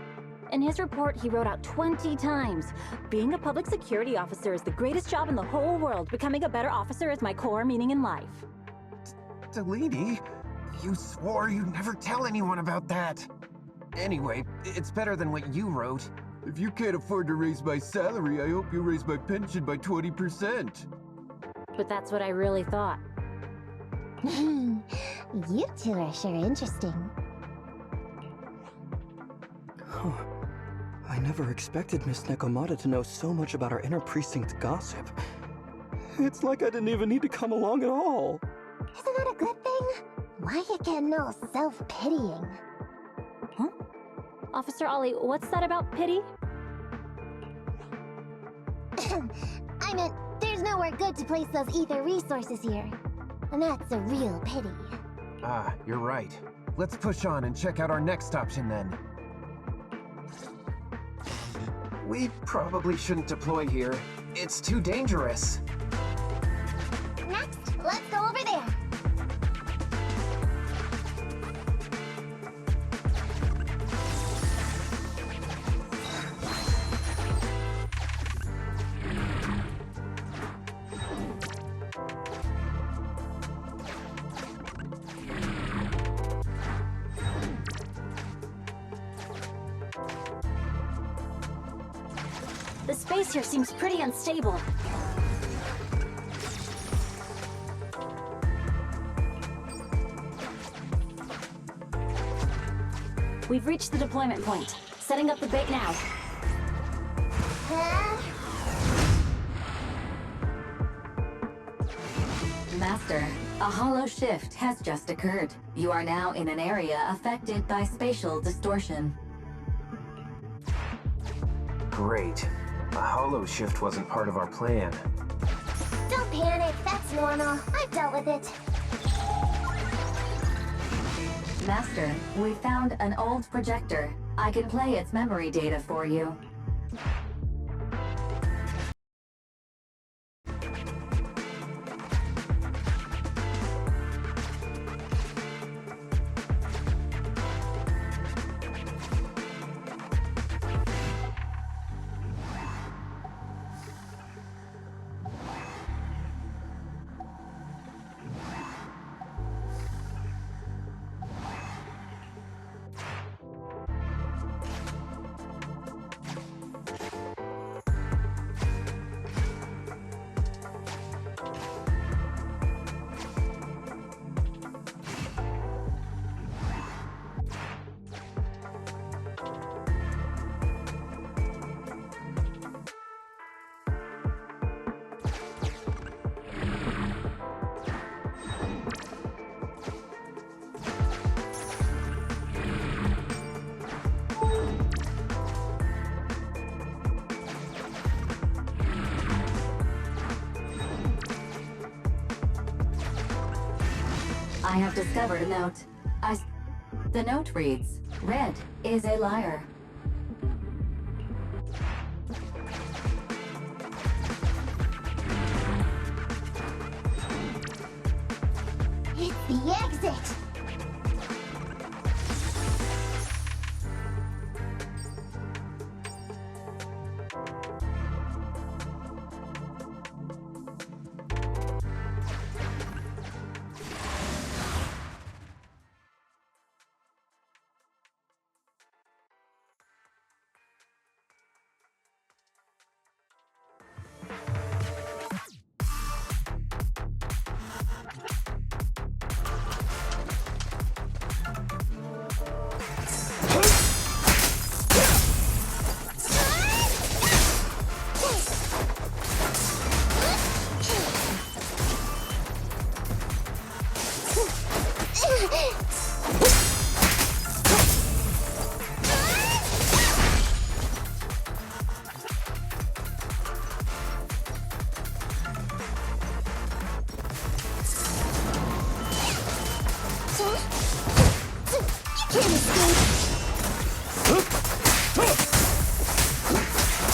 In his report, he wrote out 20 times, "Being a public security officer is the greatest job in the whole world. Becoming a better officer is my core meaning in life." Delaney, you swore you'd never tell anyone about that. Anyway, it's better than what you wrote. If you can't afford to raise my salary, I hope you raise my pension by 20%. But that's what I really thought. You two are sure interesting. Huh. I never expected Miss Nekomata to know so much about our inter-precinct gossip. It's like I didn't even need to come along at all. Isn't that a good thing? Why you getting all self-pitying? Huh? Officer Ollie, what's that about pity? I meant, there's nowhere good to place those ether resources here. And that's a real pity. Ah, you're right. Let's push on and check out our next option then. We probably shouldn't deploy here. It's too dangerous. Next, let's go over there. The space here seems pretty unstable. We've reached the deployment point. Setting up the bait now. Master, a hollow shift has just occurred. You are now in an area affected by spatial distortion. Great. A hollow shift wasn't part of our plan. Don't panic, that's normal. I've dealt with it. Master, we found an old projector. I can play its memory data for you. I have discovered a note. The note reads, "Red is a liar." It's the exit!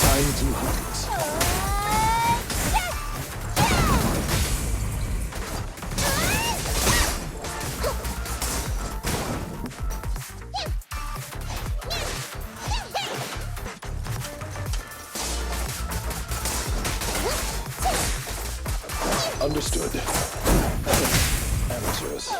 Time to hunt. Understood. amateurs.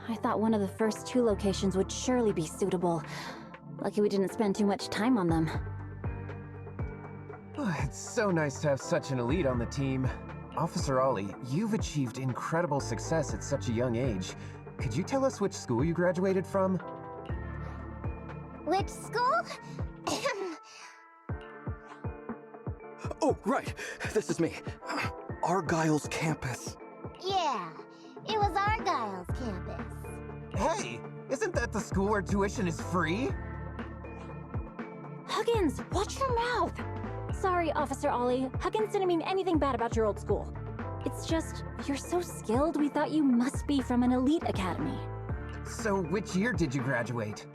I thought one of the first 2 locations would surely be suitable. Lucky we didn't spend too much time on them. It's so nice to have such an elite on the team. Officer Ollie, you've achieved incredible success at such a young age. Could you tell us which school you graduated from? Which school? Oh, right. This is me. Argyle's campus. Yeah, it was Argyle's campus. Hey, isn't that the school where tuition is free? Huggins, watch your mouth! Sorry, Officer Ollie. Huggins didn't mean anything bad about your old school. It's just, you're so skilled, we thought you must be from an elite academy. So which year did you graduate?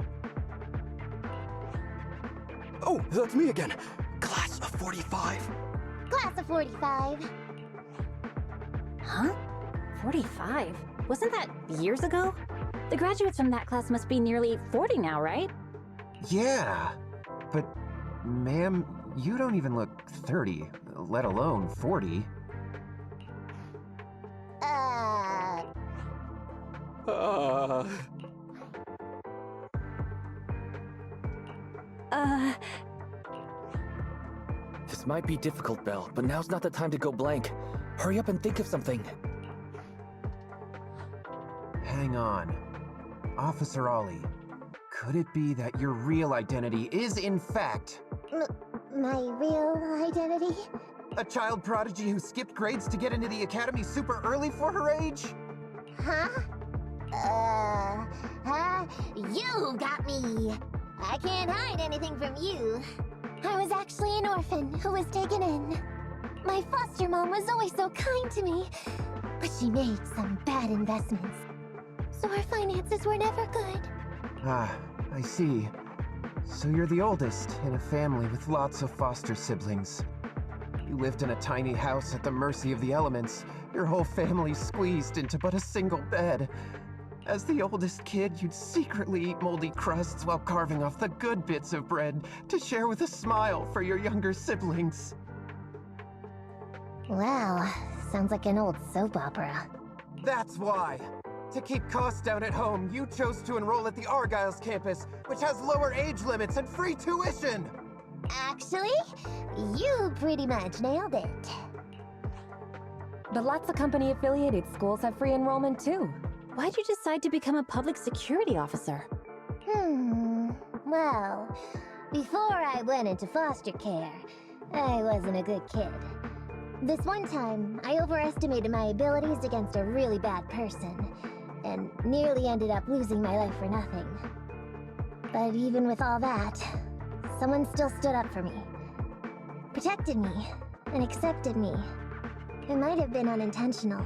Oh, that's me again. Class of 45. Class of 45. Huh? 45? Wasn't that years ago? The graduates from that class must be nearly 40 now, right? Yeah, but ma'am, you don't even look 30, let alone 40. This might be difficult, Belle, but now's not the time to go blank. Hurry up and think of something. Hang on. Officer Ollie, could it be that your real identity is, in fact, My real identity? a child prodigy who skipped grades to get into the academy super early for her age? Huh? You got me! I can't hide anything from you. I was actually an orphan who was taken in. My foster mom was always so kind to me, but she made some bad investments. So our finances were never good. Ah, I see. So you're the oldest in a family with lots of foster siblings. You lived in a tiny house at the mercy of the elements, your whole family squeezed into but a single bed. As the oldest kid, you'd secretly eat moldy crusts while carving off the good bits of bread to share with a smile for your younger siblings. Wow, sounds like an old soap opera. That's why! To keep costs down at home, you chose to enroll at the Argyle's campus, which has lower age limits and free tuition! Actually, you pretty much nailed it. But lots of company-affiliated schools have free enrollment too. Why'd you decide to become a public security officer? Well, before I went into foster care, I wasn't a good kid. This one time, I overestimated my abilities against a really bad person, and nearly ended up losing my life for nothing. But even with all that, someone still stood up for me, protected me, and accepted me. It might have been unintentional,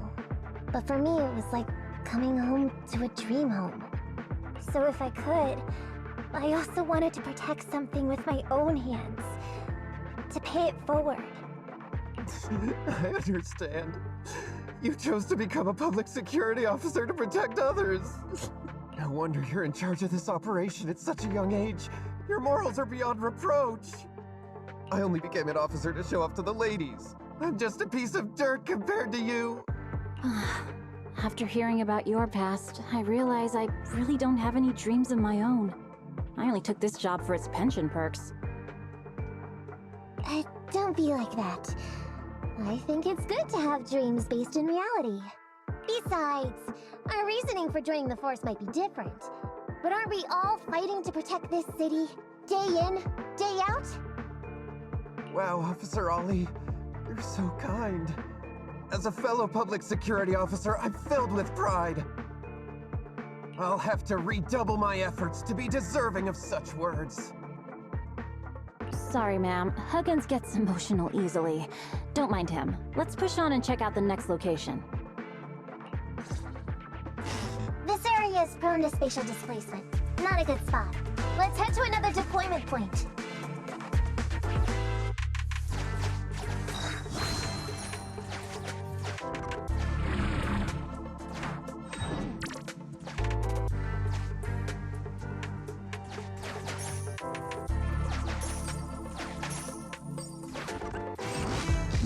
but for me it was like coming home to a dream home. So if I could, I also wanted to protect something with my own hands, to pay it forward. I understand. You chose to become a public security officer to protect others. No wonder you're in charge of this operation at such a young age. Your morals are beyond reproach. I only became an officer to show off to the ladies. I'm just a piece of dirt compared to you. After hearing about your past, I realize I really don't have any dreams of my own. I only took this job for its pension perks. Don't be like that. I think it's good to have dreams based in reality. Besides, our reasoning for joining the Force might be different. But aren't we all fighting to protect this city? Day in, day out? Wow, Officer Ollie, you're so kind. As a fellow public security officer, I'm filled with pride. I'll have to redouble my efforts to be deserving of such words. Sorry, ma'am. Huggins gets emotional easily. Don't mind him. Let's push on and check out the next location. This area is prone to spatial displacement. Not a good spot. Let's head to another deployment point.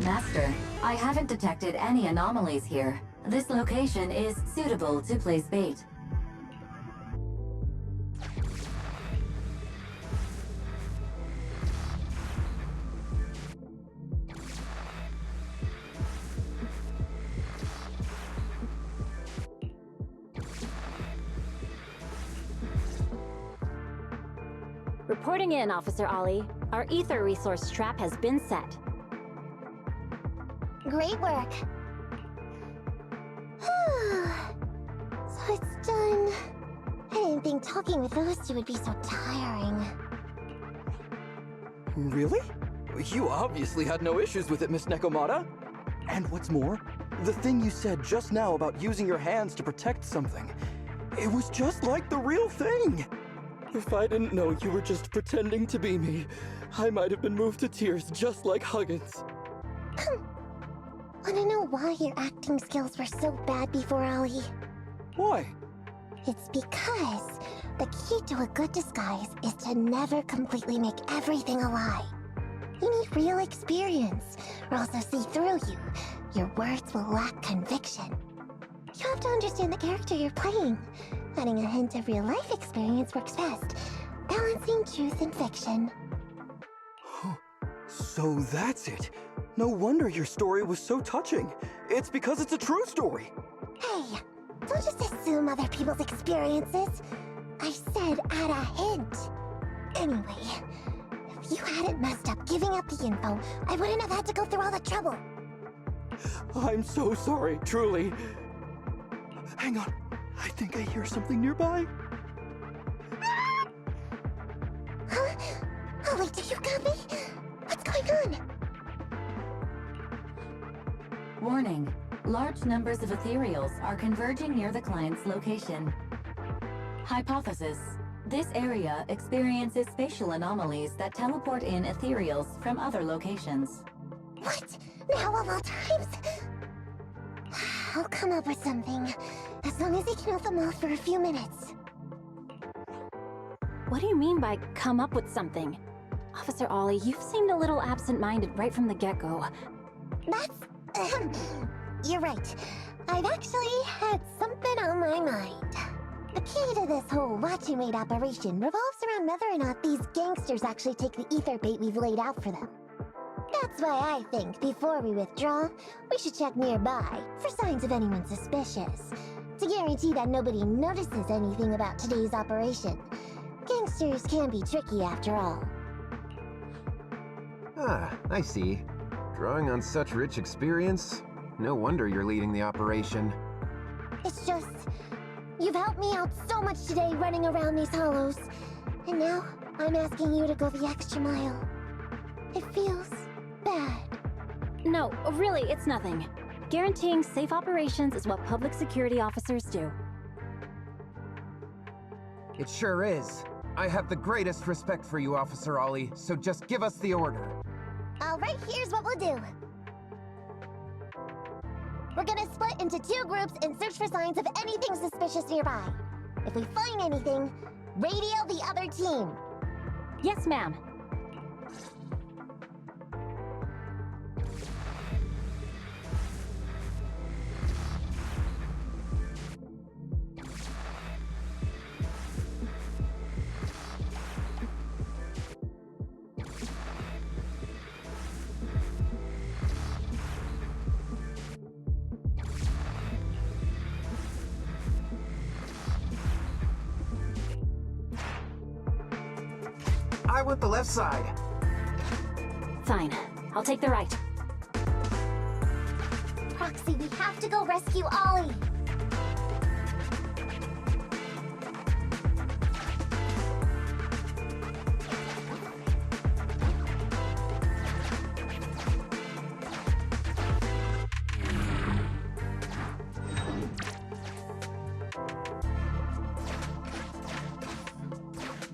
Master, I haven't detected any anomalies here. This location is suitable to place bait. Reporting in, Officer Ollie. Our ether resource trap has been set. Great work. So it's done. I didn't think talking with those two would be so tiring. Really? You obviously had no issues with it, Miss Nekomata. And what's more, the thing you said just now about using your hands to protect something, it was just like the real thing. If I didn't know you were just pretending to be me, I might have been moved to tears just like Huggins. Wanna know why your acting skills were so bad before, Ollie? Why? It's because the key to a good disguise is to never completely make everything a lie. You need real experience, or else they'll see through you. Your words will lack conviction. You have to understand the character you're playing. Adding a hint of real-life experience works best, balancing truth and fiction. So that's it. No wonder your story was so touching. It's because it's a true story. Hey, don't just assume other people's experiences. I said add a hint. Anyway, if you hadn't messed up giving up the info, I wouldn't have had to go through all the trouble. I'm so sorry, truly. Hang on. I think I hear something nearby. Huh? Ollie, do you got me? What's going on? Warning. Large numbers of ethereals are converging near the client's location. Hypothesis. This area experiences spatial anomalies that teleport in ethereals from other locations. What? Now of all times? I'll come up with something. As long as he can hold them off for a few minutes. What do you mean by come up with something? Officer Ollie, you've seemed a little absent-minded right from the get-go. That's... You're right. I've actually had something on my mind. The key to this whole watch and wait operation revolves around whether or not these gangsters actually take the ether bait we've laid out for them. That's why I think, before we withdraw, we should check nearby for signs of anyone suspicious, to guarantee that nobody notices anything about today's operation. Gangsters can be tricky after all. Ah, I see. Drawing on such rich experience, no wonder you're leading the operation. It's just, you've helped me out so much today running around these hollows, and now I'm asking you to go the extra mile. It feels bad. No, really, it's nothing. Guaranteeing safe operations is what public security officers do. It sure is. I have the greatest respect for you, Officer Ollie, so just give us the order. Alright, here's what we'll do. We're gonna split into 2 groups and search for signs of anything suspicious nearby. If we find anything, radio the other team. Yes, ma'am. with the left side? Fine. I'll take the right. Proxy, we have to go rescue Ollie.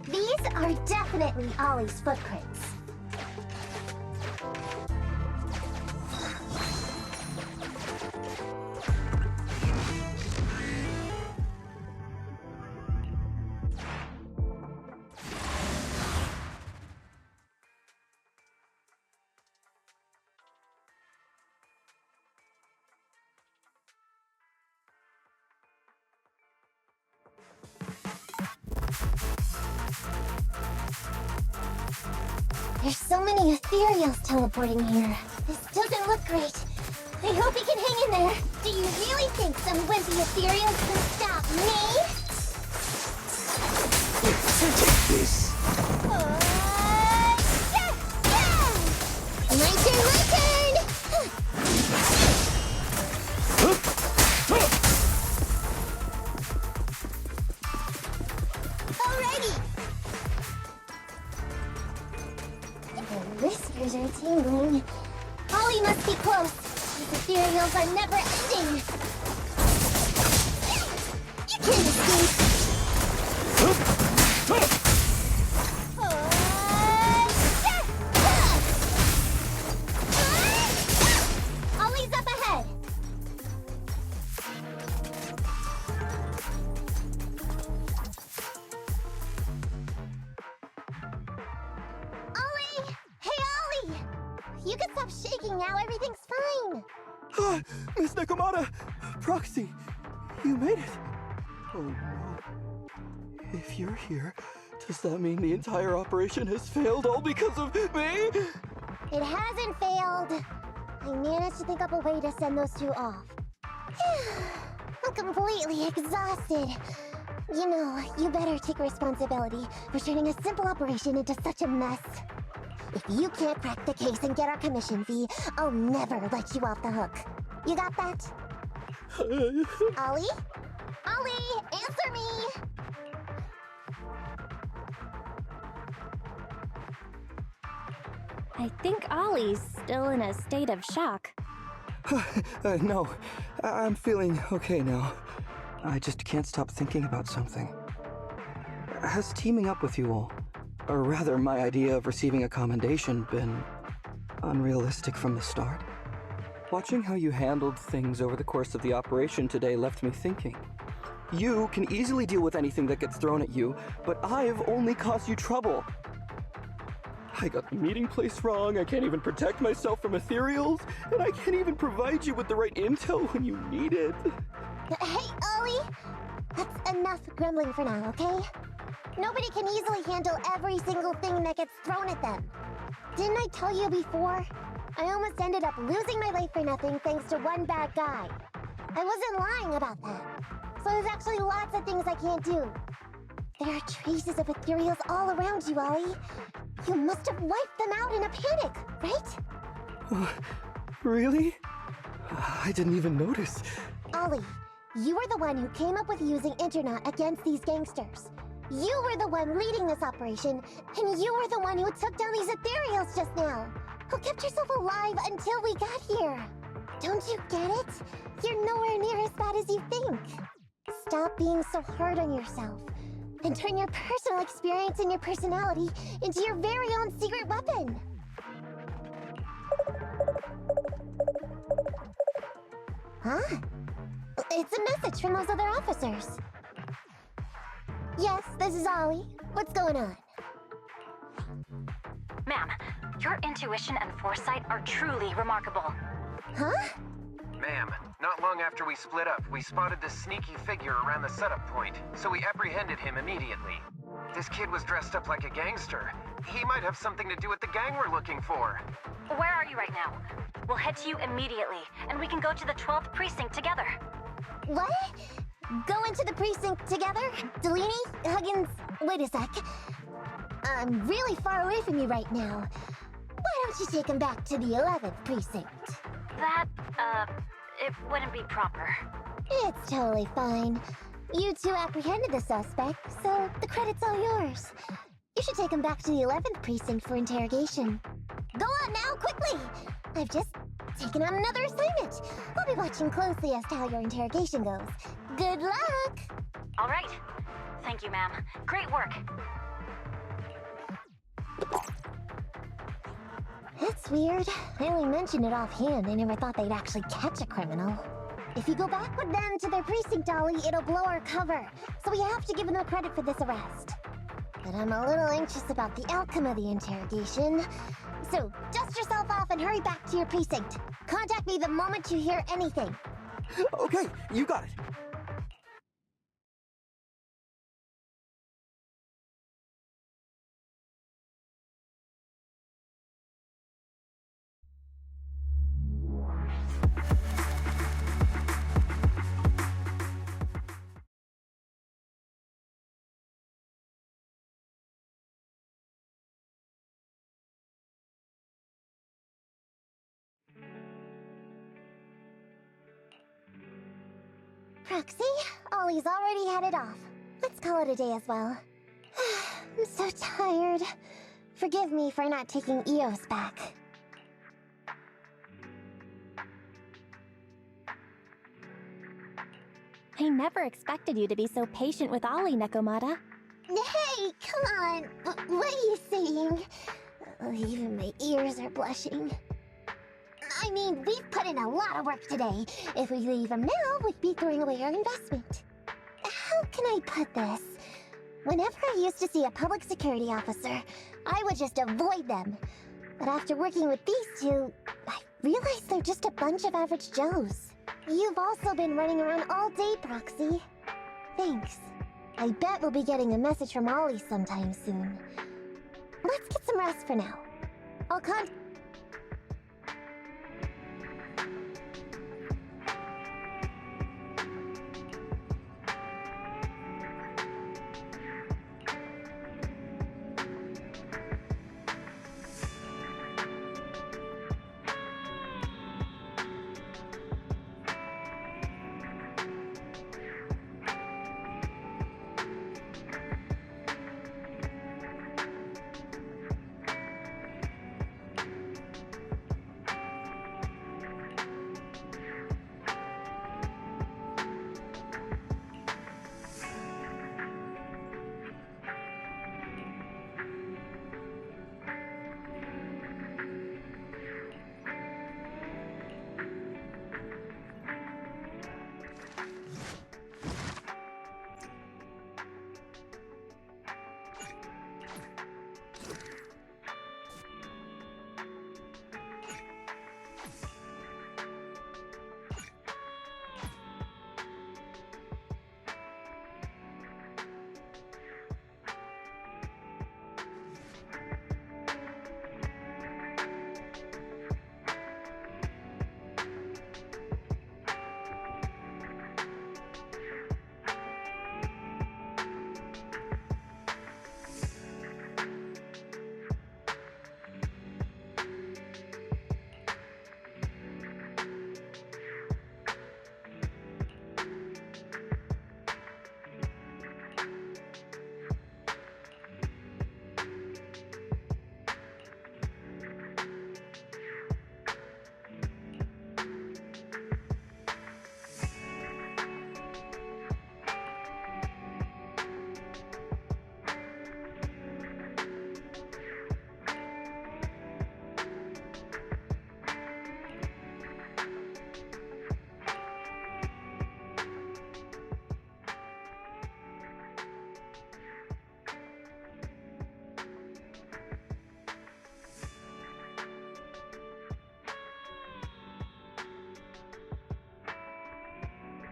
These are definitely Ollie's footprints. There's so many ethereals teleporting here. This doesn't look great. I hope he can hang in there. Do you really think some wimpy ethereals can stop me? Take this. Yeah! My turn, my turn! Alrighty! The whiskers are tingling. Ollie must be close. These ethereals are never ending. You can't escape. Ollie's up ahead. Ollie! Hey, Ollie! You can stop shaking now. Everything's fine. Miss Nekomata! Proxy! You made it! Oh no. If you're here, does that mean the entire operation has failed all because of me? It hasn't failed. I managed to think up a way to send those two off. I'm completely exhausted. You know, you better take responsibility for turning a simple operation into such a mess. If you can't crack the case and get our commission fee, I'll never let you off the hook. You got that? Ollie? Ollie, answer me! I think Ollie's still in a state of shock. No, I'm feeling okay now. I just can't stop thinking about something. Has teaming up with you all, or rather my idea of receiving a commendation, been unrealistic from the start? Watching how you handled things over the course of the operation today left me thinking. You can easily deal with anything that gets thrown at you, but I've only caused you trouble. I got the meeting place wrong, I can't even protect myself from ethereals, and I can't even provide you with the right intel when you need it. Hey, Ollie! That's enough grumbling for now, okay? Nobody can easily handle every single thing that gets thrown at them. Didn't I tell you before? I almost ended up losing my life for nothing thanks to one bad guy. I wasn't lying about that. So there's actually lots of things I can't do. There are traces of ethereals all around you, Ollie. You must have wiped them out in a panic, right? Really? I didn't even notice. Ollie, you were the one who came up with using Internet against these gangsters. You were the one leading this operation, and you were the one who took down these ethereals just now. Who kept yourself alive until we got here. Don't you get it? You're nowhere near as bad as you think. Stop being so hard on yourself, and turn your personal experience and your personality into your very own secret weapon. Huh? It's a message from those other officers. Yes, this is Ollie. What's going on? Ma'am, your intuition and foresight are truly remarkable. Huh? Ma'am, not long after we split up, we spotted this sneaky figure around the setup point, so we apprehended him immediately. This kid was dressed up like a gangster. He might have something to do with the gang we're looking for. Where are you right now? We'll head to you immediately, and we can go to the 12th precinct together. What? Go into the precinct together? Delaney? Huggins? Wait a sec. I'm really far away from you right now. Why don't you take him back to the 11th precinct? That, it wouldn't be proper. It's totally fine. You two apprehended the suspect, so the credit's all yours. You should take him back to the 11th precinct for interrogation. Go on now, quickly! I've just taken on another assignment. I'll be watching closely as to how your interrogation goes. Good luck! All right. Thank you, ma'am. Great work. That's weird. I only mentioned it offhand. I never thought they'd actually catch a criminal. If you go back with them to their precinct, Ollie, it'll blow our cover. So we have to give them credit for this arrest. But I'm a little anxious about the outcome of the interrogation. So dust yourself off and hurry back to your precinct. Contact me the moment you hear anything. Okay, you got it. Proxy, Ollie's already headed off. Let's call it a day as well. I'm so tired. Forgive me for not taking EOS back. I never expected you to be so patient with Ollie, Nekomata. Hey, come on! What are you saying? Even my ears are blushing. I mean, we've put in a lot of work today. If we leave him now, we'd be throwing away our investment. How can I put this? Whenever I used to see a public security officer, I would just avoid them. But after working with these two, I realized they're just a bunch of average Joes. You've also been running around all day, Proxy. Thanks. I bet we'll be getting a message from Ollie sometime soon. Let's get some rest for now. I'll contact...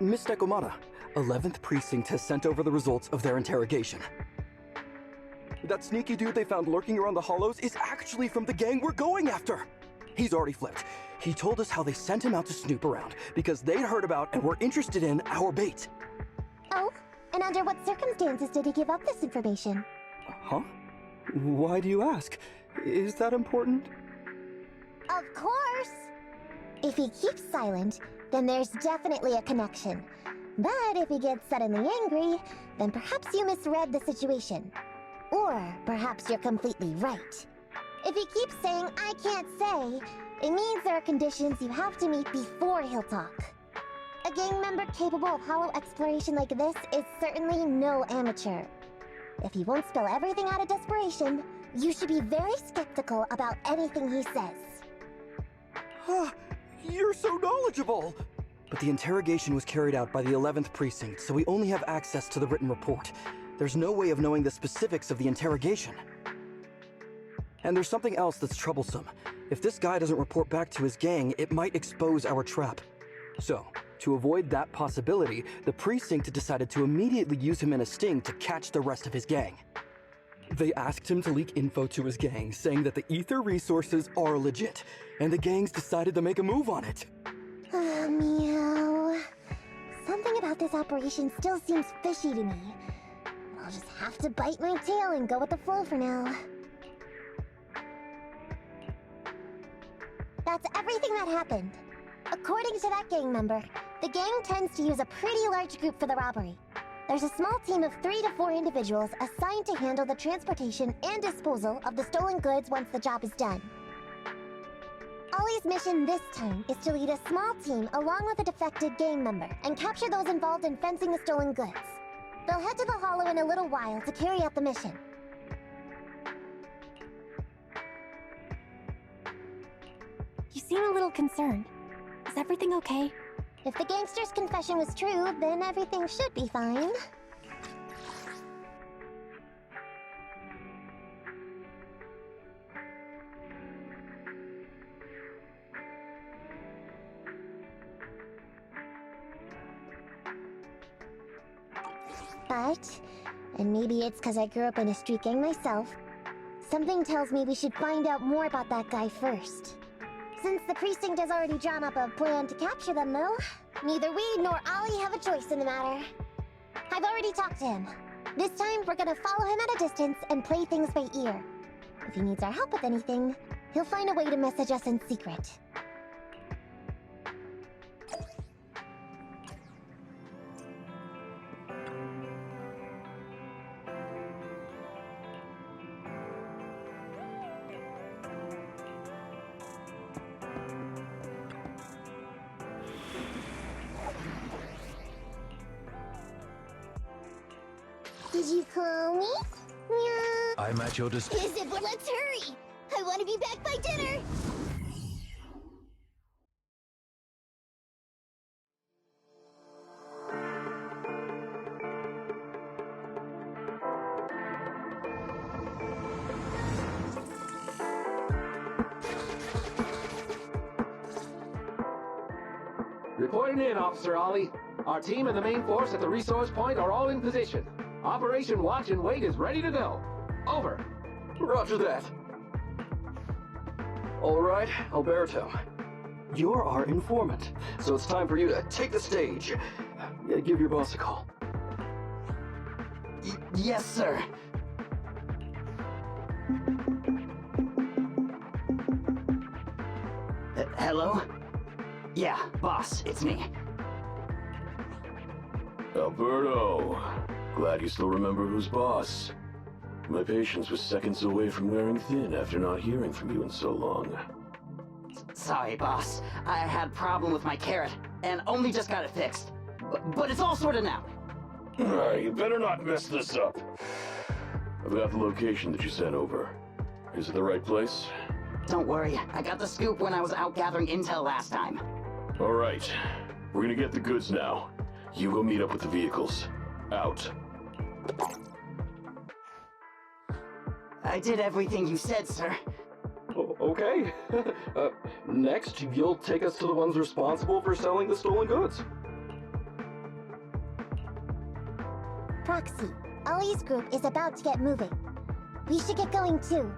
Miss Nekomata, 11th Precinct has sent over the results of their interrogation. That sneaky dude they found lurking around the hollows is actually from the gang we're going after! He's already flipped. He told us how they sent him out to snoop around because they'd heard about and were interested in our bait. Oh? And under what circumstances did he give up this information? Huh? Why do you ask? Is that important? Of course! If he keeps silent, then there's definitely a connection. But if he gets suddenly angry, then perhaps you misread the situation. Or perhaps you're completely right. If he keeps saying, "I can't say," it means there are conditions you have to meet before he'll talk. A gang member capable of hollow exploration like this is certainly no amateur. If he won't spill everything out of desperation, you should be very skeptical about anything he says. You're so knowledgeable! But the interrogation was carried out by the 11th Precinct, so we only have access to the written report. There's no way of knowing the specifics of the interrogation. And there's something else that's troublesome. If this guy doesn't report back to his gang, it might expose our trap. So, to avoid that possibility, the Precinct decided to immediately use him in a sting to catch the rest of his gang. They asked him to leak info to his gang, saying that the ether resources are legit, and the gangs decided to make a move on it. Meow. Something about this operation still seems fishy to me. I'll just have to bite my tail and go with the flow for now. That's everything that happened. According to that gang member, the gang tends to use a pretty large group for the robbery. There's a small team of 3 to 4 individuals assigned to handle the transportation and disposal of the stolen goods once the job is done. Ollie's mission this time is to lead a small team along with a defected gang member and capture those involved in fencing the stolen goods. They'll head to the Hollow in a little while to carry out the mission. You seem a little concerned. Is everything okay? If the gangster's confession was true, then everything should be fine. But, and maybe it's because I grew up in a street gang myself, something tells me we should find out more about that guy first. Since the precinct has already drawn up a plan to capture them, though, neither we nor Ollie have a choice in the matter. I've already talked to him. This time, we're gonna follow him at a distance and play things by ear. If he needs our help with anything, he'll find a way to message us in secret. Did you call me? Meow. I'm at your disposal. Is it? But let's hurry! I want to be back by dinner! Reporting in, Officer Ollie. Our team and the main force at the resource point are all in position. Operation Watch and Wait is ready to go. Over. Roger that. All right, Alberto. You're our informant, so it's time for you to take the stage. Give your boss a call. Yes, sir. Hello? Yeah, boss, it's me. Alberto, glad you still remember who's boss. My patience was seconds away from wearing thin after not hearing from you in so long. Sorry, boss. I had a problem with my carrot, and only just got it fixed. But it's all sorted now. You better not mess this up. I've got the location that you sent over. Is it the right place? Don't worry, I got the scoop when I was out gathering intel last time. All right, we're gonna get the goods now. You go meet up with the vehicles. Out. I did everything you said, sir. Okay. Next, you'll take us to the ones responsible for selling the stolen goods. Proxy, Ollie's group is about to get moving. We should get going too.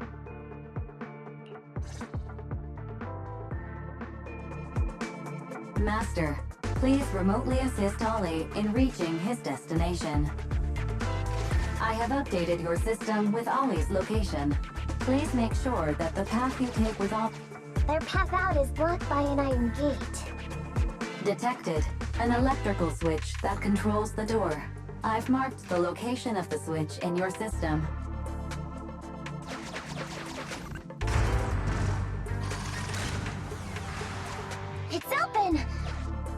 Master, please remotely assist Ollie in reaching his destination. I have updated your system with Ollie's location. Please make sure that the path you take with all... Their path out is blocked by an iron gate. Detected. An electrical switch that controls the door. I've marked the location of the switch in your system. It's open!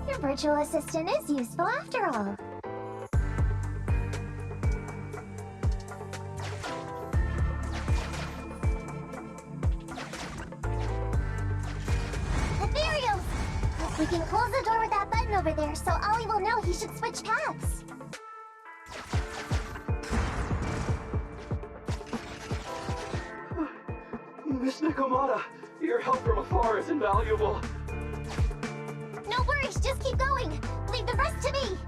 Your virtual assistant is useful after all. Ethereals! We can close the door with that button over there so Ollie will know he should switch paths. Miss Nekomata, your help from afar is invaluable. No worries, just keep going. Leave the rest to me.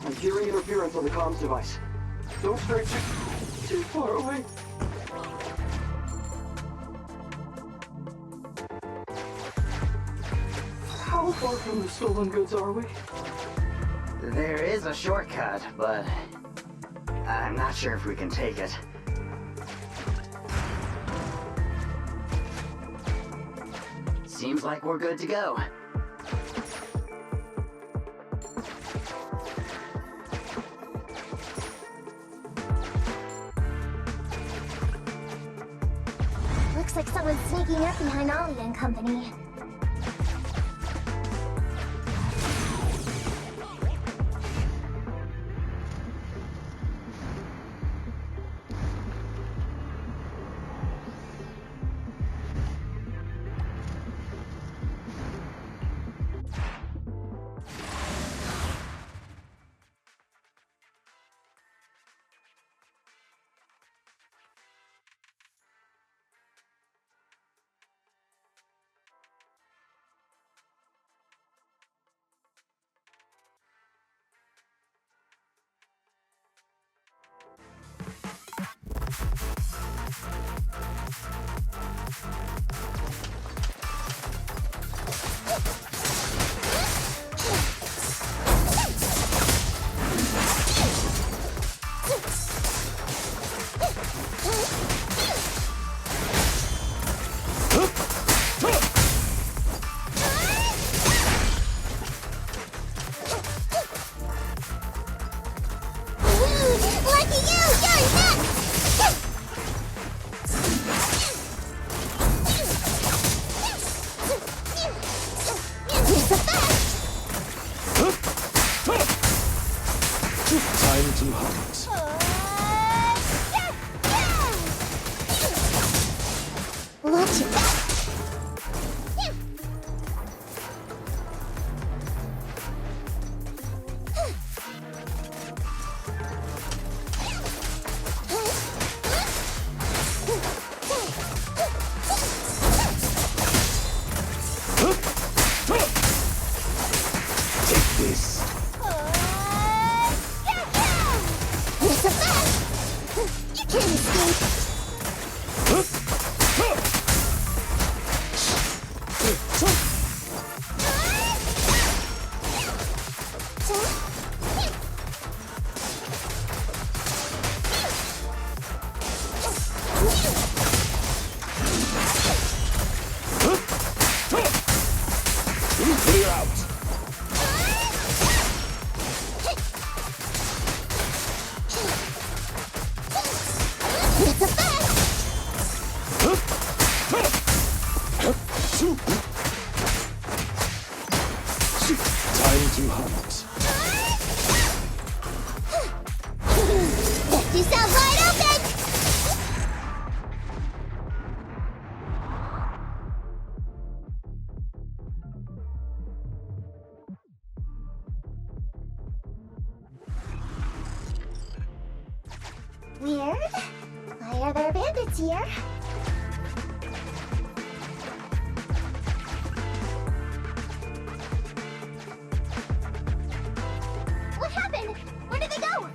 I'm hearing interference on the comms device. Don't stray too far away. How far from the stolen goods are we? There is a shortcut, but I'm not sure if we can take it. Seems like we're good to go. Looks like someone's sneaking up behind Ollie and company. Time to hunt. Look Weird. Why are there bandits here? What happened? Where did they go?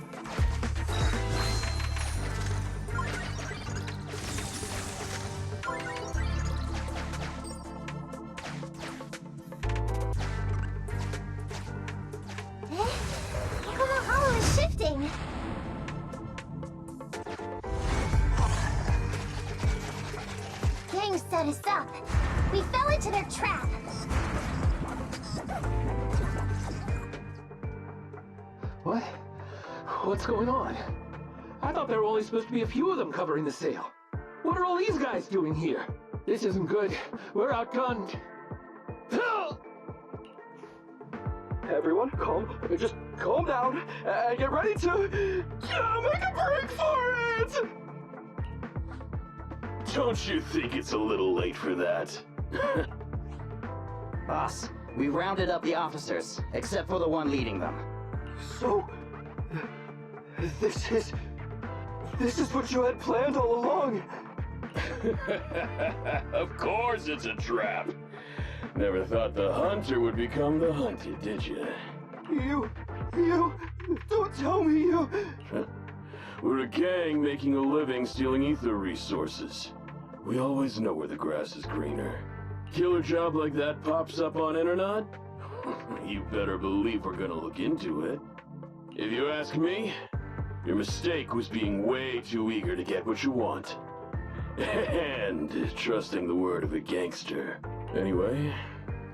The hollow is shifting. Gang set us up. We fell into their trap. What? What's going on? I thought there were only supposed to be a few of them covering the sale. What are all these guys doing here? This isn't good. We're outgunned. Everyone, just calm down and get ready to make a break for it! Don't you think it's a little late for that? Boss, we rounded up the officers, except for the one leading them. So, this is what you had planned all along? Of course it's a trap. Never thought the hunter would become the hunted, did you? You, don't tell me you... We're a gang making a living stealing ether resources. We always know where the grass is greener. Killer job like that pops up on internet? You better believe we're gonna look into it. If you ask me, your mistake was being way too eager to get what you want. And trusting the word of a gangster. Anyway,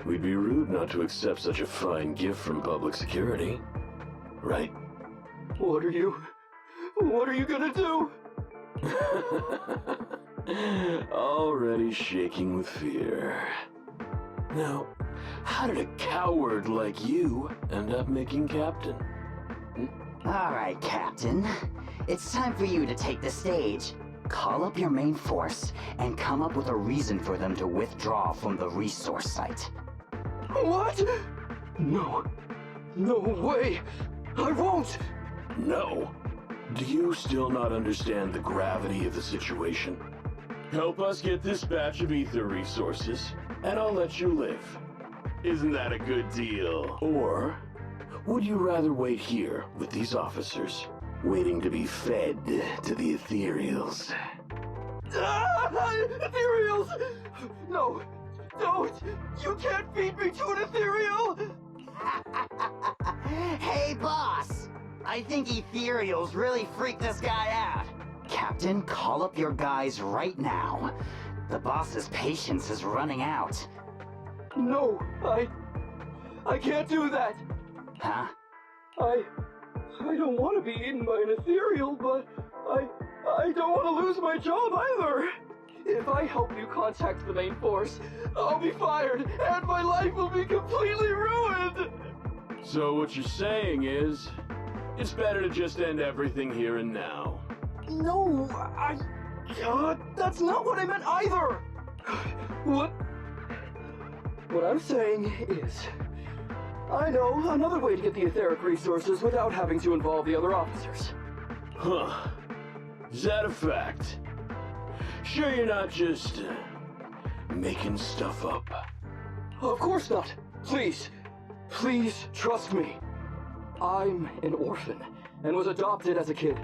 we'd be rude not to accept such a fine gift from public security. Right? What are you gonna do? Already shaking with fear. Now, how did a coward like you end up making captain? Alright, Captain. It's time for you to take the stage. Call up your main force and come up with a reason for them to withdraw from the resource site. What? No way! I won't! No? Do you still not understand the gravity of the situation? Help us get this batch of ether resources, and I'll let you live. Isn't that a good deal? Or would you rather wait here with these officers, waiting to be fed to the ethereals? Ethereals! No, don't! You can't feed me to an ethereal! Hey, boss! I think ethereals really freaked this guy out. Captain, call up your guys right now. The boss's patience is running out. No, I can't do that. Huh? I don't want to be eaten by an ethereal, but I don't want to lose my job either. If I help you contact the main force, I'll be fired, and my life will be completely ruined! So what you're saying is, it's better to just end everything here and now. No, that's not what I meant either! What I'm saying is, I know another way to get the etheric resources without having to involve the other officers. Huh. Is that a fact? Sure you're not just, making stuff up? Of course not. Please trust me. I'm an orphan and was adopted as a kid.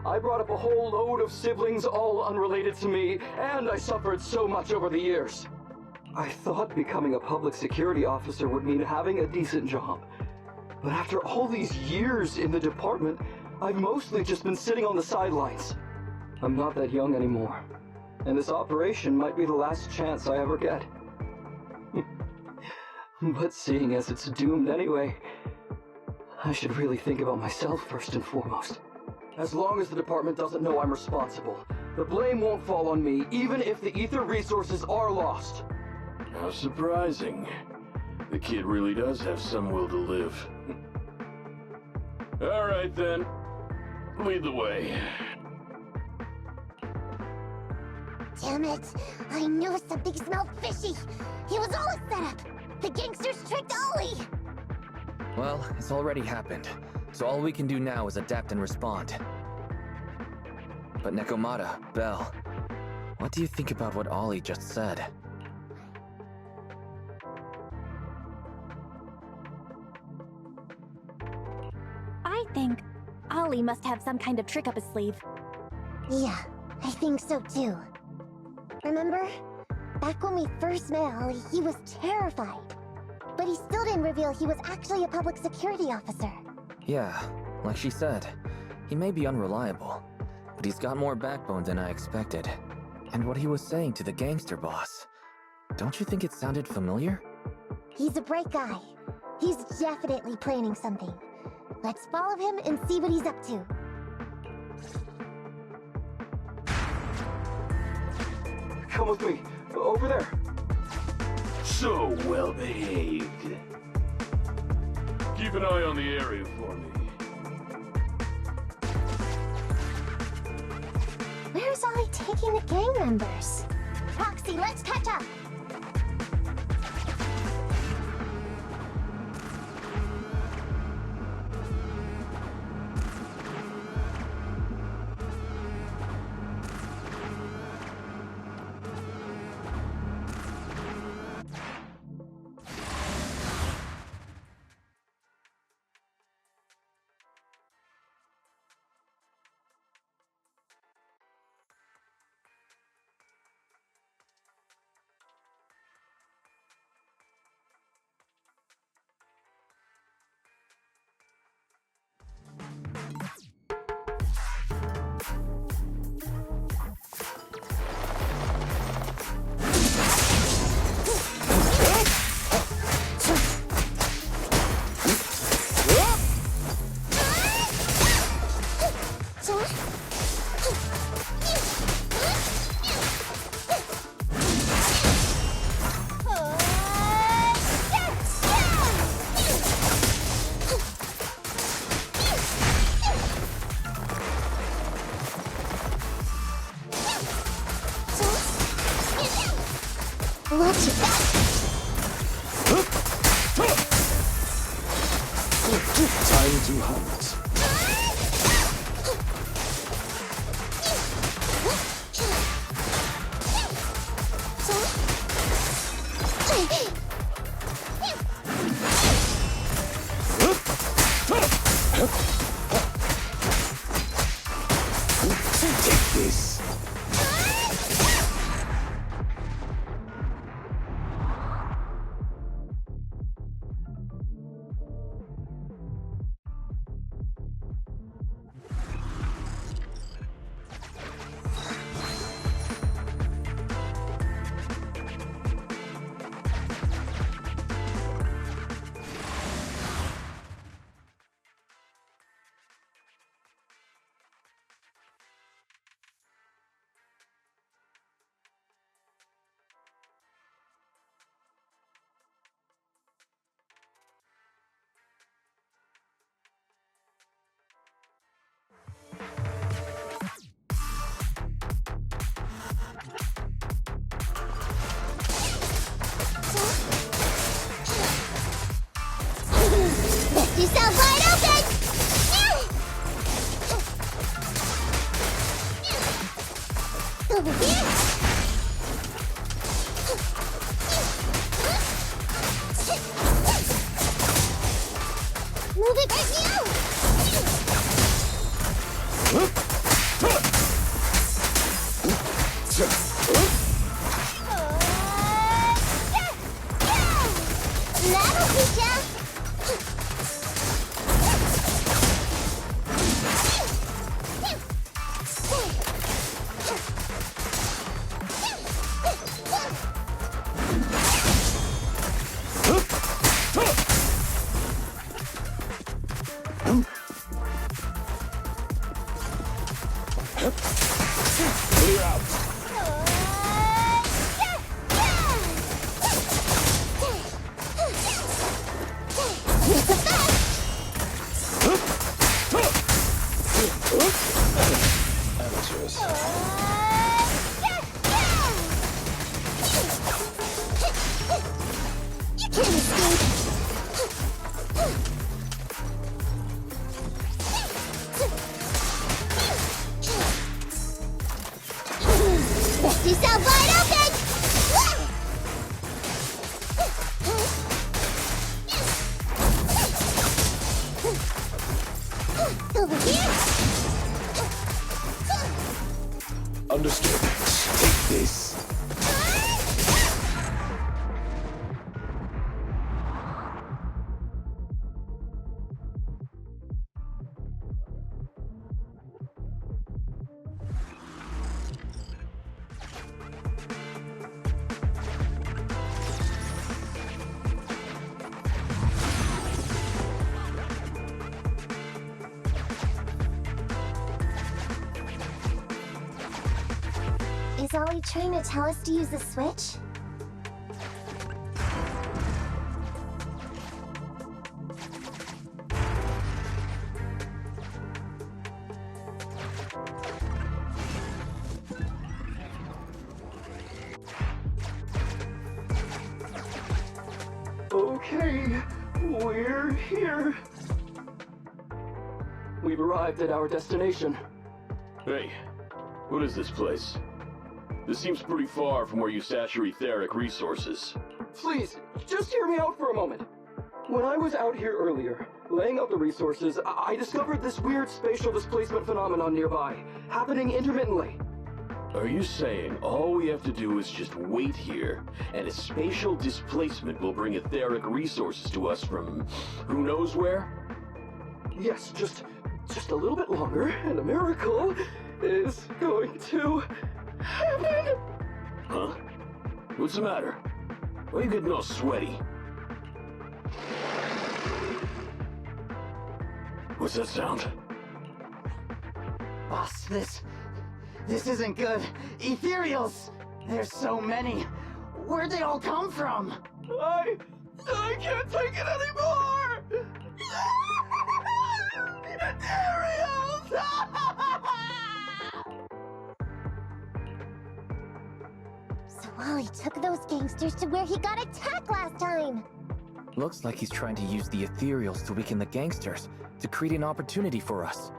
I brought up a whole load of siblings, all unrelated to me, and I suffered so much over the years. I thought becoming a public security officer would mean having a decent job. But after all these years in the department, I've mostly just been sitting on the sidelines. I'm not that young anymore, and this operation might be the last chance I ever get. But seeing as it's doomed anyway, I should really think about myself first and foremost. As long as the department doesn't know I'm responsible, the blame won't fall on me, even if the ether resources are lost. How surprising. The kid really does have some will to live. Alright then. Lead the way. Damn it! I knew something smelled fishy! It was all a setup! The gangsters tricked Ollie! Well, it's already happened, so all we can do now is adapt and respond. But Nekomata, Belle, what do you think about what Ollie just said? I think Ollie must have some kind of trick up his sleeve. Yeah, I think so too. Remember? Back when we first met Ollie, he was terrified. But he still didn't reveal he was actually a public security officer. Yeah, like she said, he may be unreliable, but he's got more backbone than I expected. And what he was saying to the gangster boss, don't you think it sounded familiar? He's a bright guy. He's definitely planning something. Let's follow him and see what he's up to. Come with me. Over there. So well behaved. Keep an eye on the area for me. Where's Ollie taking the gang members? Proxy, let's catch up! Time to hunt. Take this. Move it right now! That'll teach ya! Clear out. Amateurs. You can't escape! Best yourself wide open! Over here! Understood. Take this. Is Ollie trying to tell us to use the switch? Okay, we're here. We've arrived at our destination. Hey, what is this place? This seems pretty far from where you stash your etheric resources. Please, just hear me out for a moment. When I was out here earlier, laying out the resources, I discovered this weird spatial displacement phenomenon nearby, happening intermittently. Are you saying all we have to do is just wait here, and a spatial displacement will bring etheric resources to us from who knows where? Yes, just a little bit longer, and a miracle is going to happen. Huh? What's the matter? Why are you getting all sweaty? What's that sound? Boss, this isn't good. Ethereals! There's so many. Where'd they all come from? I can't take it anymore! Ethereals! So Ollie took those gangsters to where he got attacked last time! Looks like he's trying to use the ethereals to weaken the gangsters, to create an opportunity for us.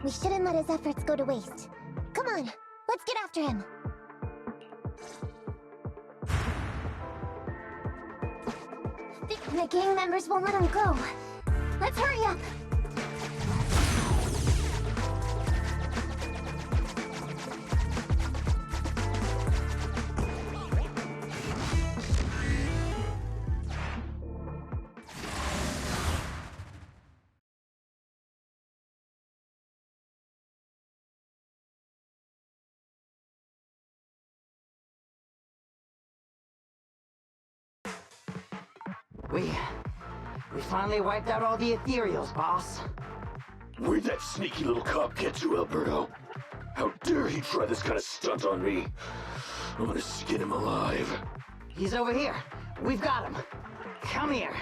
We shouldn't let his efforts go to waste. Come on, let's get after him! The gang members won't let him go. Let's hurry up! We finally wiped out all the ethereals, boss. Where'd that sneaky little cop get to, Alberto? How dare he try this kind of stunt on me? I'm gonna skin him alive. He's over here. We've got him. Come here.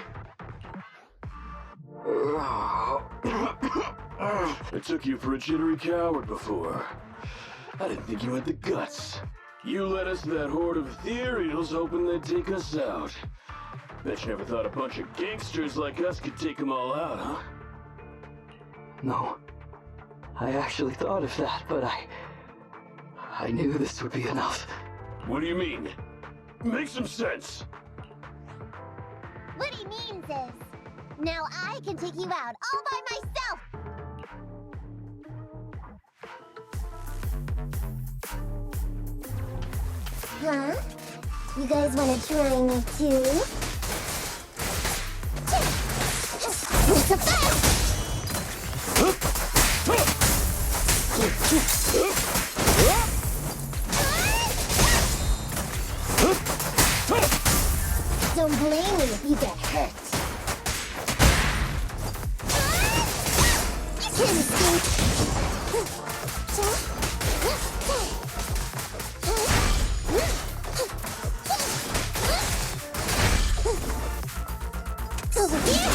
I took you for a jittery coward before. I didn't think you had the guts. You led us to that horde of ethereals hoping they'd take us out. Bet you never thought a bunch of gangsters like us could take them all out, huh? No. I actually thought of that, but I knew this would be enough. What do you mean? Make some sense! What he means is, Now I can take you out all by myself! Huh? You guys wanna try me too? It's a fast! Don't blame me if you get hurt. Can't escape. Over here.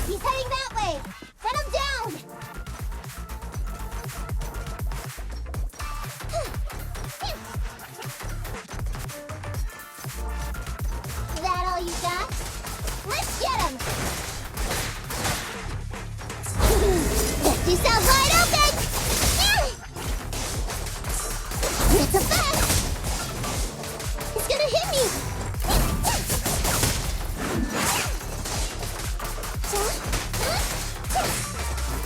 He's heading that way. Let him down. That all you got? Let's get him! Left yourself wide open! It's a fact! He's gonna hit me!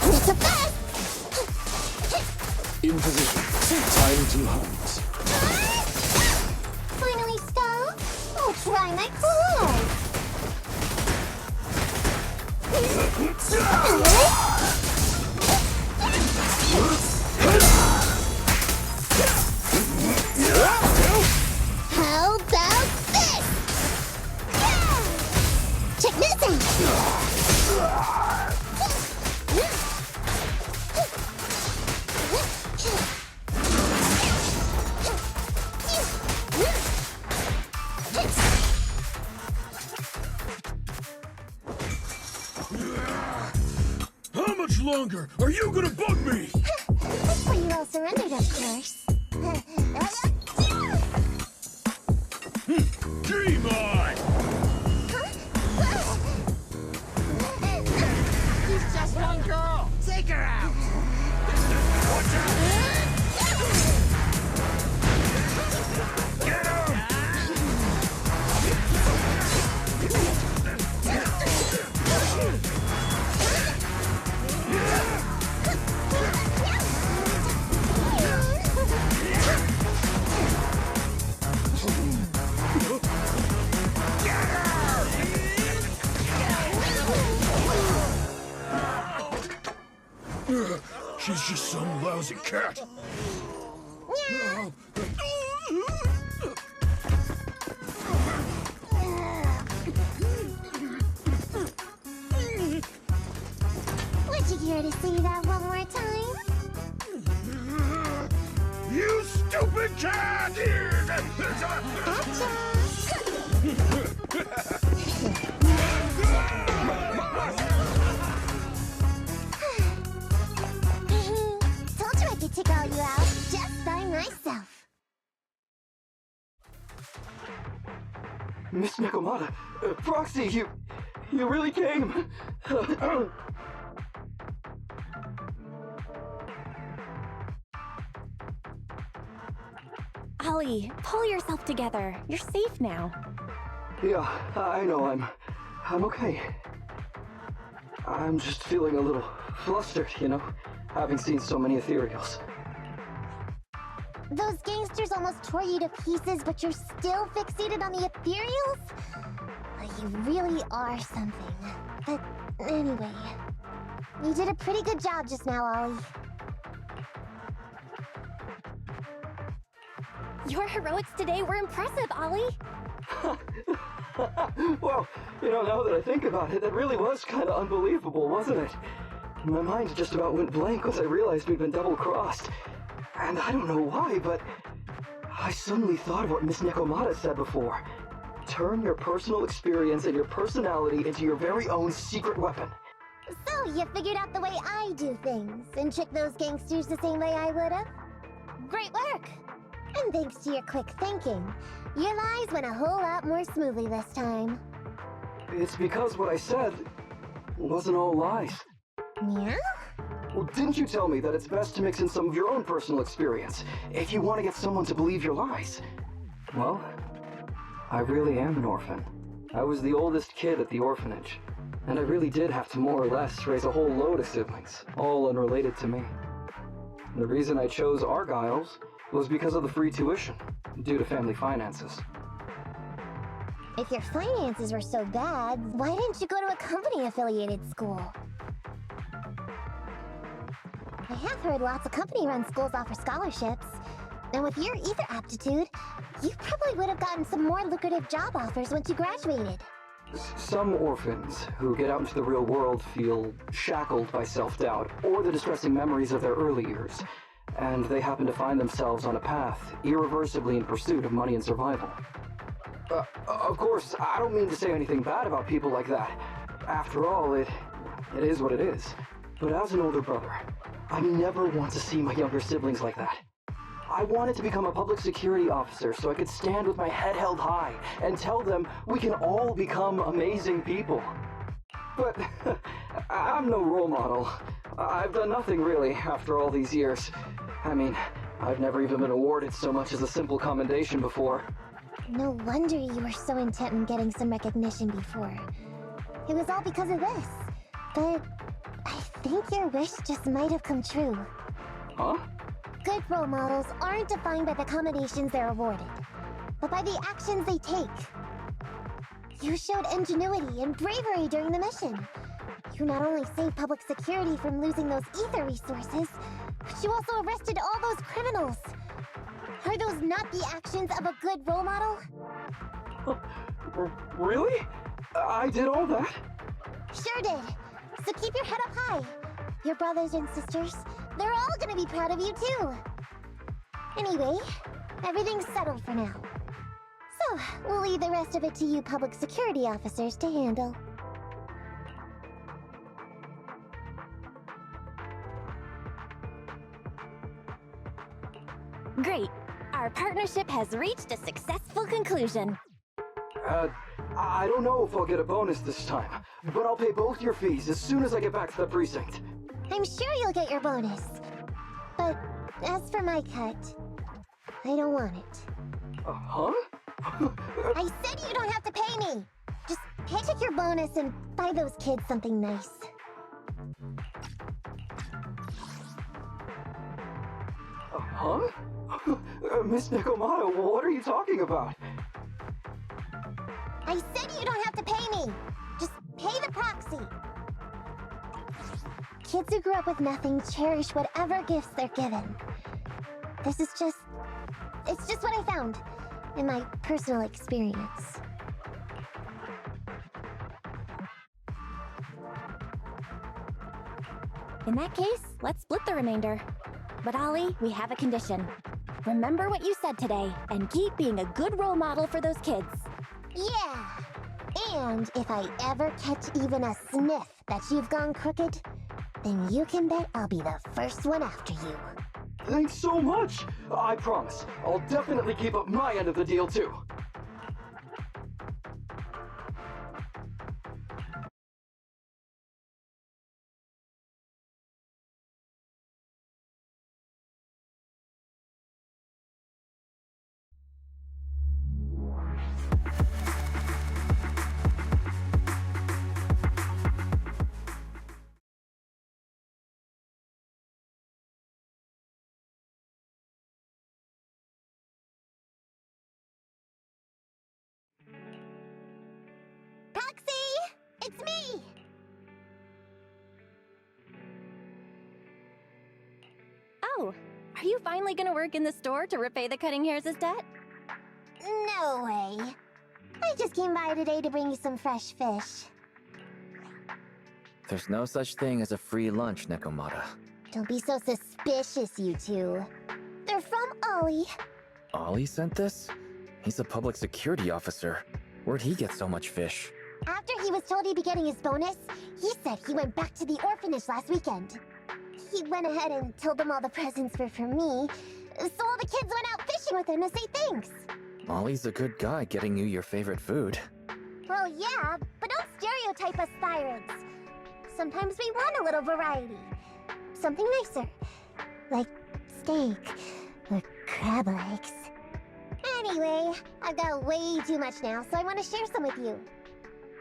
It's a fact! In position. Time to hunt. Finally stop? Oh, try my claws! How about this? Check this out! How much longer are you gonna bug me? Before you all surrendered, of course. Dream on! She's just one girl! Take her out! Watch out! Get him! She's just some lousy cat. Would you care to say that one more time? You stupid cat! Told you I could take all you out just by myself. Miss Nekomata, Proxy, you really came. Ollie, pull yourself together. You're safe now. Yeah, I know, I'm okay. I'm just feeling a little flustered, you know, having seen so many ethereals. Those gangsters almost tore you to pieces, but you're still fixated on the ethereals? You really are something. But anyway, you did a pretty good job just now, Ollie. Your heroics today were impressive, Ollie. Well, you know, now that I think about it, that really was kind of unbelievable, wasn't it? My mind just about went blank once I realized we'd been double-crossed. And I don't know why, but I suddenly thought of what Miss Nekomata said before. Turn your personal experience and your personality into your very own secret weapon. So, you figured out the way I do things, and tricked those gangsters the same way I would've? Great work! And thanks to your quick thinking, your lies went a whole lot more smoothly this time. It's because what I said wasn't all lies. Yeah? Well, didn't you tell me that it's best to mix in some of your own personal experience if you want to get someone to believe your lies? Well, I really am an orphan. I was the oldest kid at the orphanage, and I really did have to more or less raise a whole load of siblings, all unrelated to me. The reason I chose Argyle's was because of the free tuition, due to family finances. If your finances were so bad, why didn't you go to a company-affiliated school? I have heard lots of company-run schools offer scholarships. And with your ether aptitude, you probably would have gotten some more lucrative job offers once you graduated. Some orphans who get out into the real world feel shackled by self-doubt or the distressing memories of their early years, and they happen to find themselves on a path irreversibly in pursuit of money and survival. Of course, I don't mean to say anything bad about people like that. After all, it is what it is. But as an older brother, I never want to see my younger siblings like that. I wanted to become a public security officer so I could stand with my head held high and tell them we can all become amazing people. But I'm no role model. I've done nothing really after all these years. I mean, I've never even been awarded so much as a simple commendation before. No wonder you were so intent on getting some recognition before. It was all because of this. But I think your wish just might have come true. Huh? Good role models aren't defined by the accommodations they're awarded, but by the actions they take. You showed ingenuity and bravery during the mission. You not only saved public security from losing those ether resources, but you also arrested all those criminals. Are those not the actions of a good role model? Really? I did all that? Sure did. So keep your head up high. Your brothers and sisters, they're all gonna be proud of you too. Anyway, everything's settled for now. So, we'll leave the rest of it to you public security officers to handle. Great. Our partnership has reached a successful conclusion. I don't know if I'll get a bonus this time, but I'll pay both your fees as soon as I get back to the precinct. I'm sure you'll get your bonus. But as for my cut, I don't want it. Huh? I said you don't have to pay me! Just paycheck your bonus and buy those kids something nice. Huh? Miss Nekomata, what are you talking about? I said you don't have to pay me! Just pay the proxy! Kids who grew up with nothing cherish whatever gifts they're given. It's just what I found in my personal experience. In that case, let's split the remainder. But Ollie, we have a condition. Remember what you said today, and keep being a good role model for those kids. Yeah! And if I ever catch even a sniff that you've gone crooked, then you can bet I'll be the first one after you. Thanks so much! I promise, I'll definitely keep up my end of the deal too. It's me! Oh, are you finally gonna work in the store to repay the cutting hairs' debt? No way. I just came by today to bring you some fresh fish. There's no such thing as a free lunch, Nekomata. Don't be so suspicious, you two. They're from Ollie. Ollie sent this? He's a public security officer. Where'd he get so much fish? After he was told he'd be getting his bonus, he said he went back to the orphanage last weekend. He went ahead and told them all the presents were for me, so all the kids went out fishing with him to say thanks. Ollie's a good guy getting you your favorite food. Well, yeah, but don't stereotype us thyroids. Sometimes we want a little variety. Something nicer. Like steak or crab legs. Anyway, I've got way too much now, so I want to share some with you.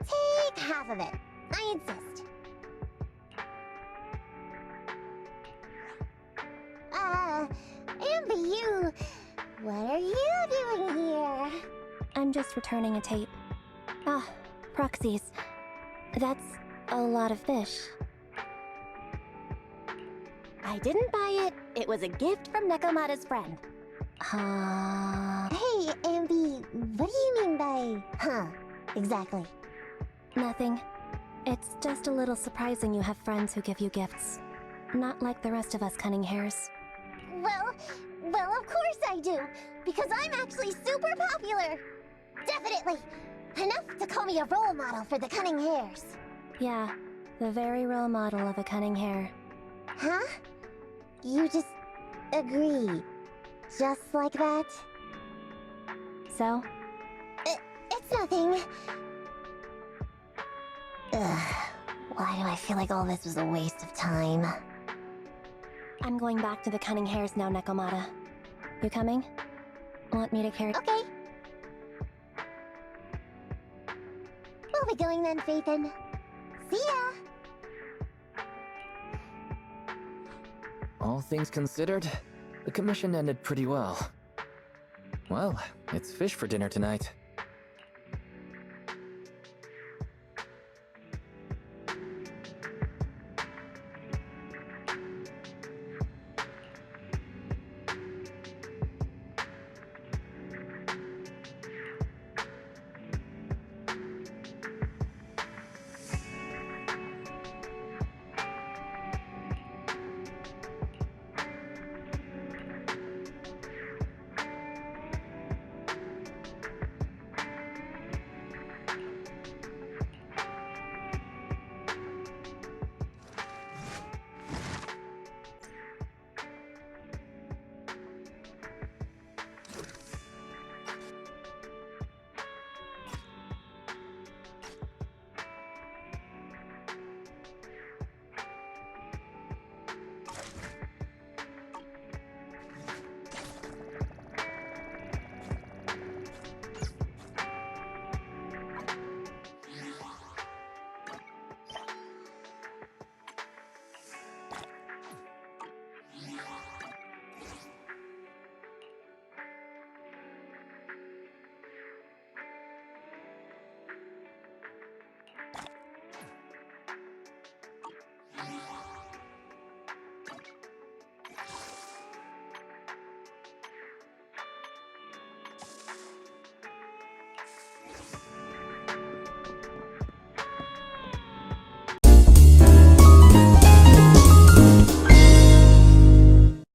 Take half of it. I insist. Ambi, what are you doing here? I'm just returning a tape. Ah, proxies. That's a lot of fish. I didn't buy it. It was a gift from Nekomata's friend. Hey, Ambi, what do you mean by huh? Exactly. Nothing. It's just a little surprising you have friends who give you gifts. Not like the rest of us cunning hairs. Well, of course I do, because I'm actually super popular. Definitely. Enough to call me a role model for the cunning hairs. Yeah, the very role model of a cunning hare. Huh? You just agreed. Just like that? So? It's nothing. Ugh, why do I feel like all this was a waste of time? I'm going back to the cunning hairs now, Nekomata. You coming? Want me to carry— Okay. We'll be going then, Phaethon. See ya! All things considered, the commission ended pretty well. Well, it's fish for dinner tonight.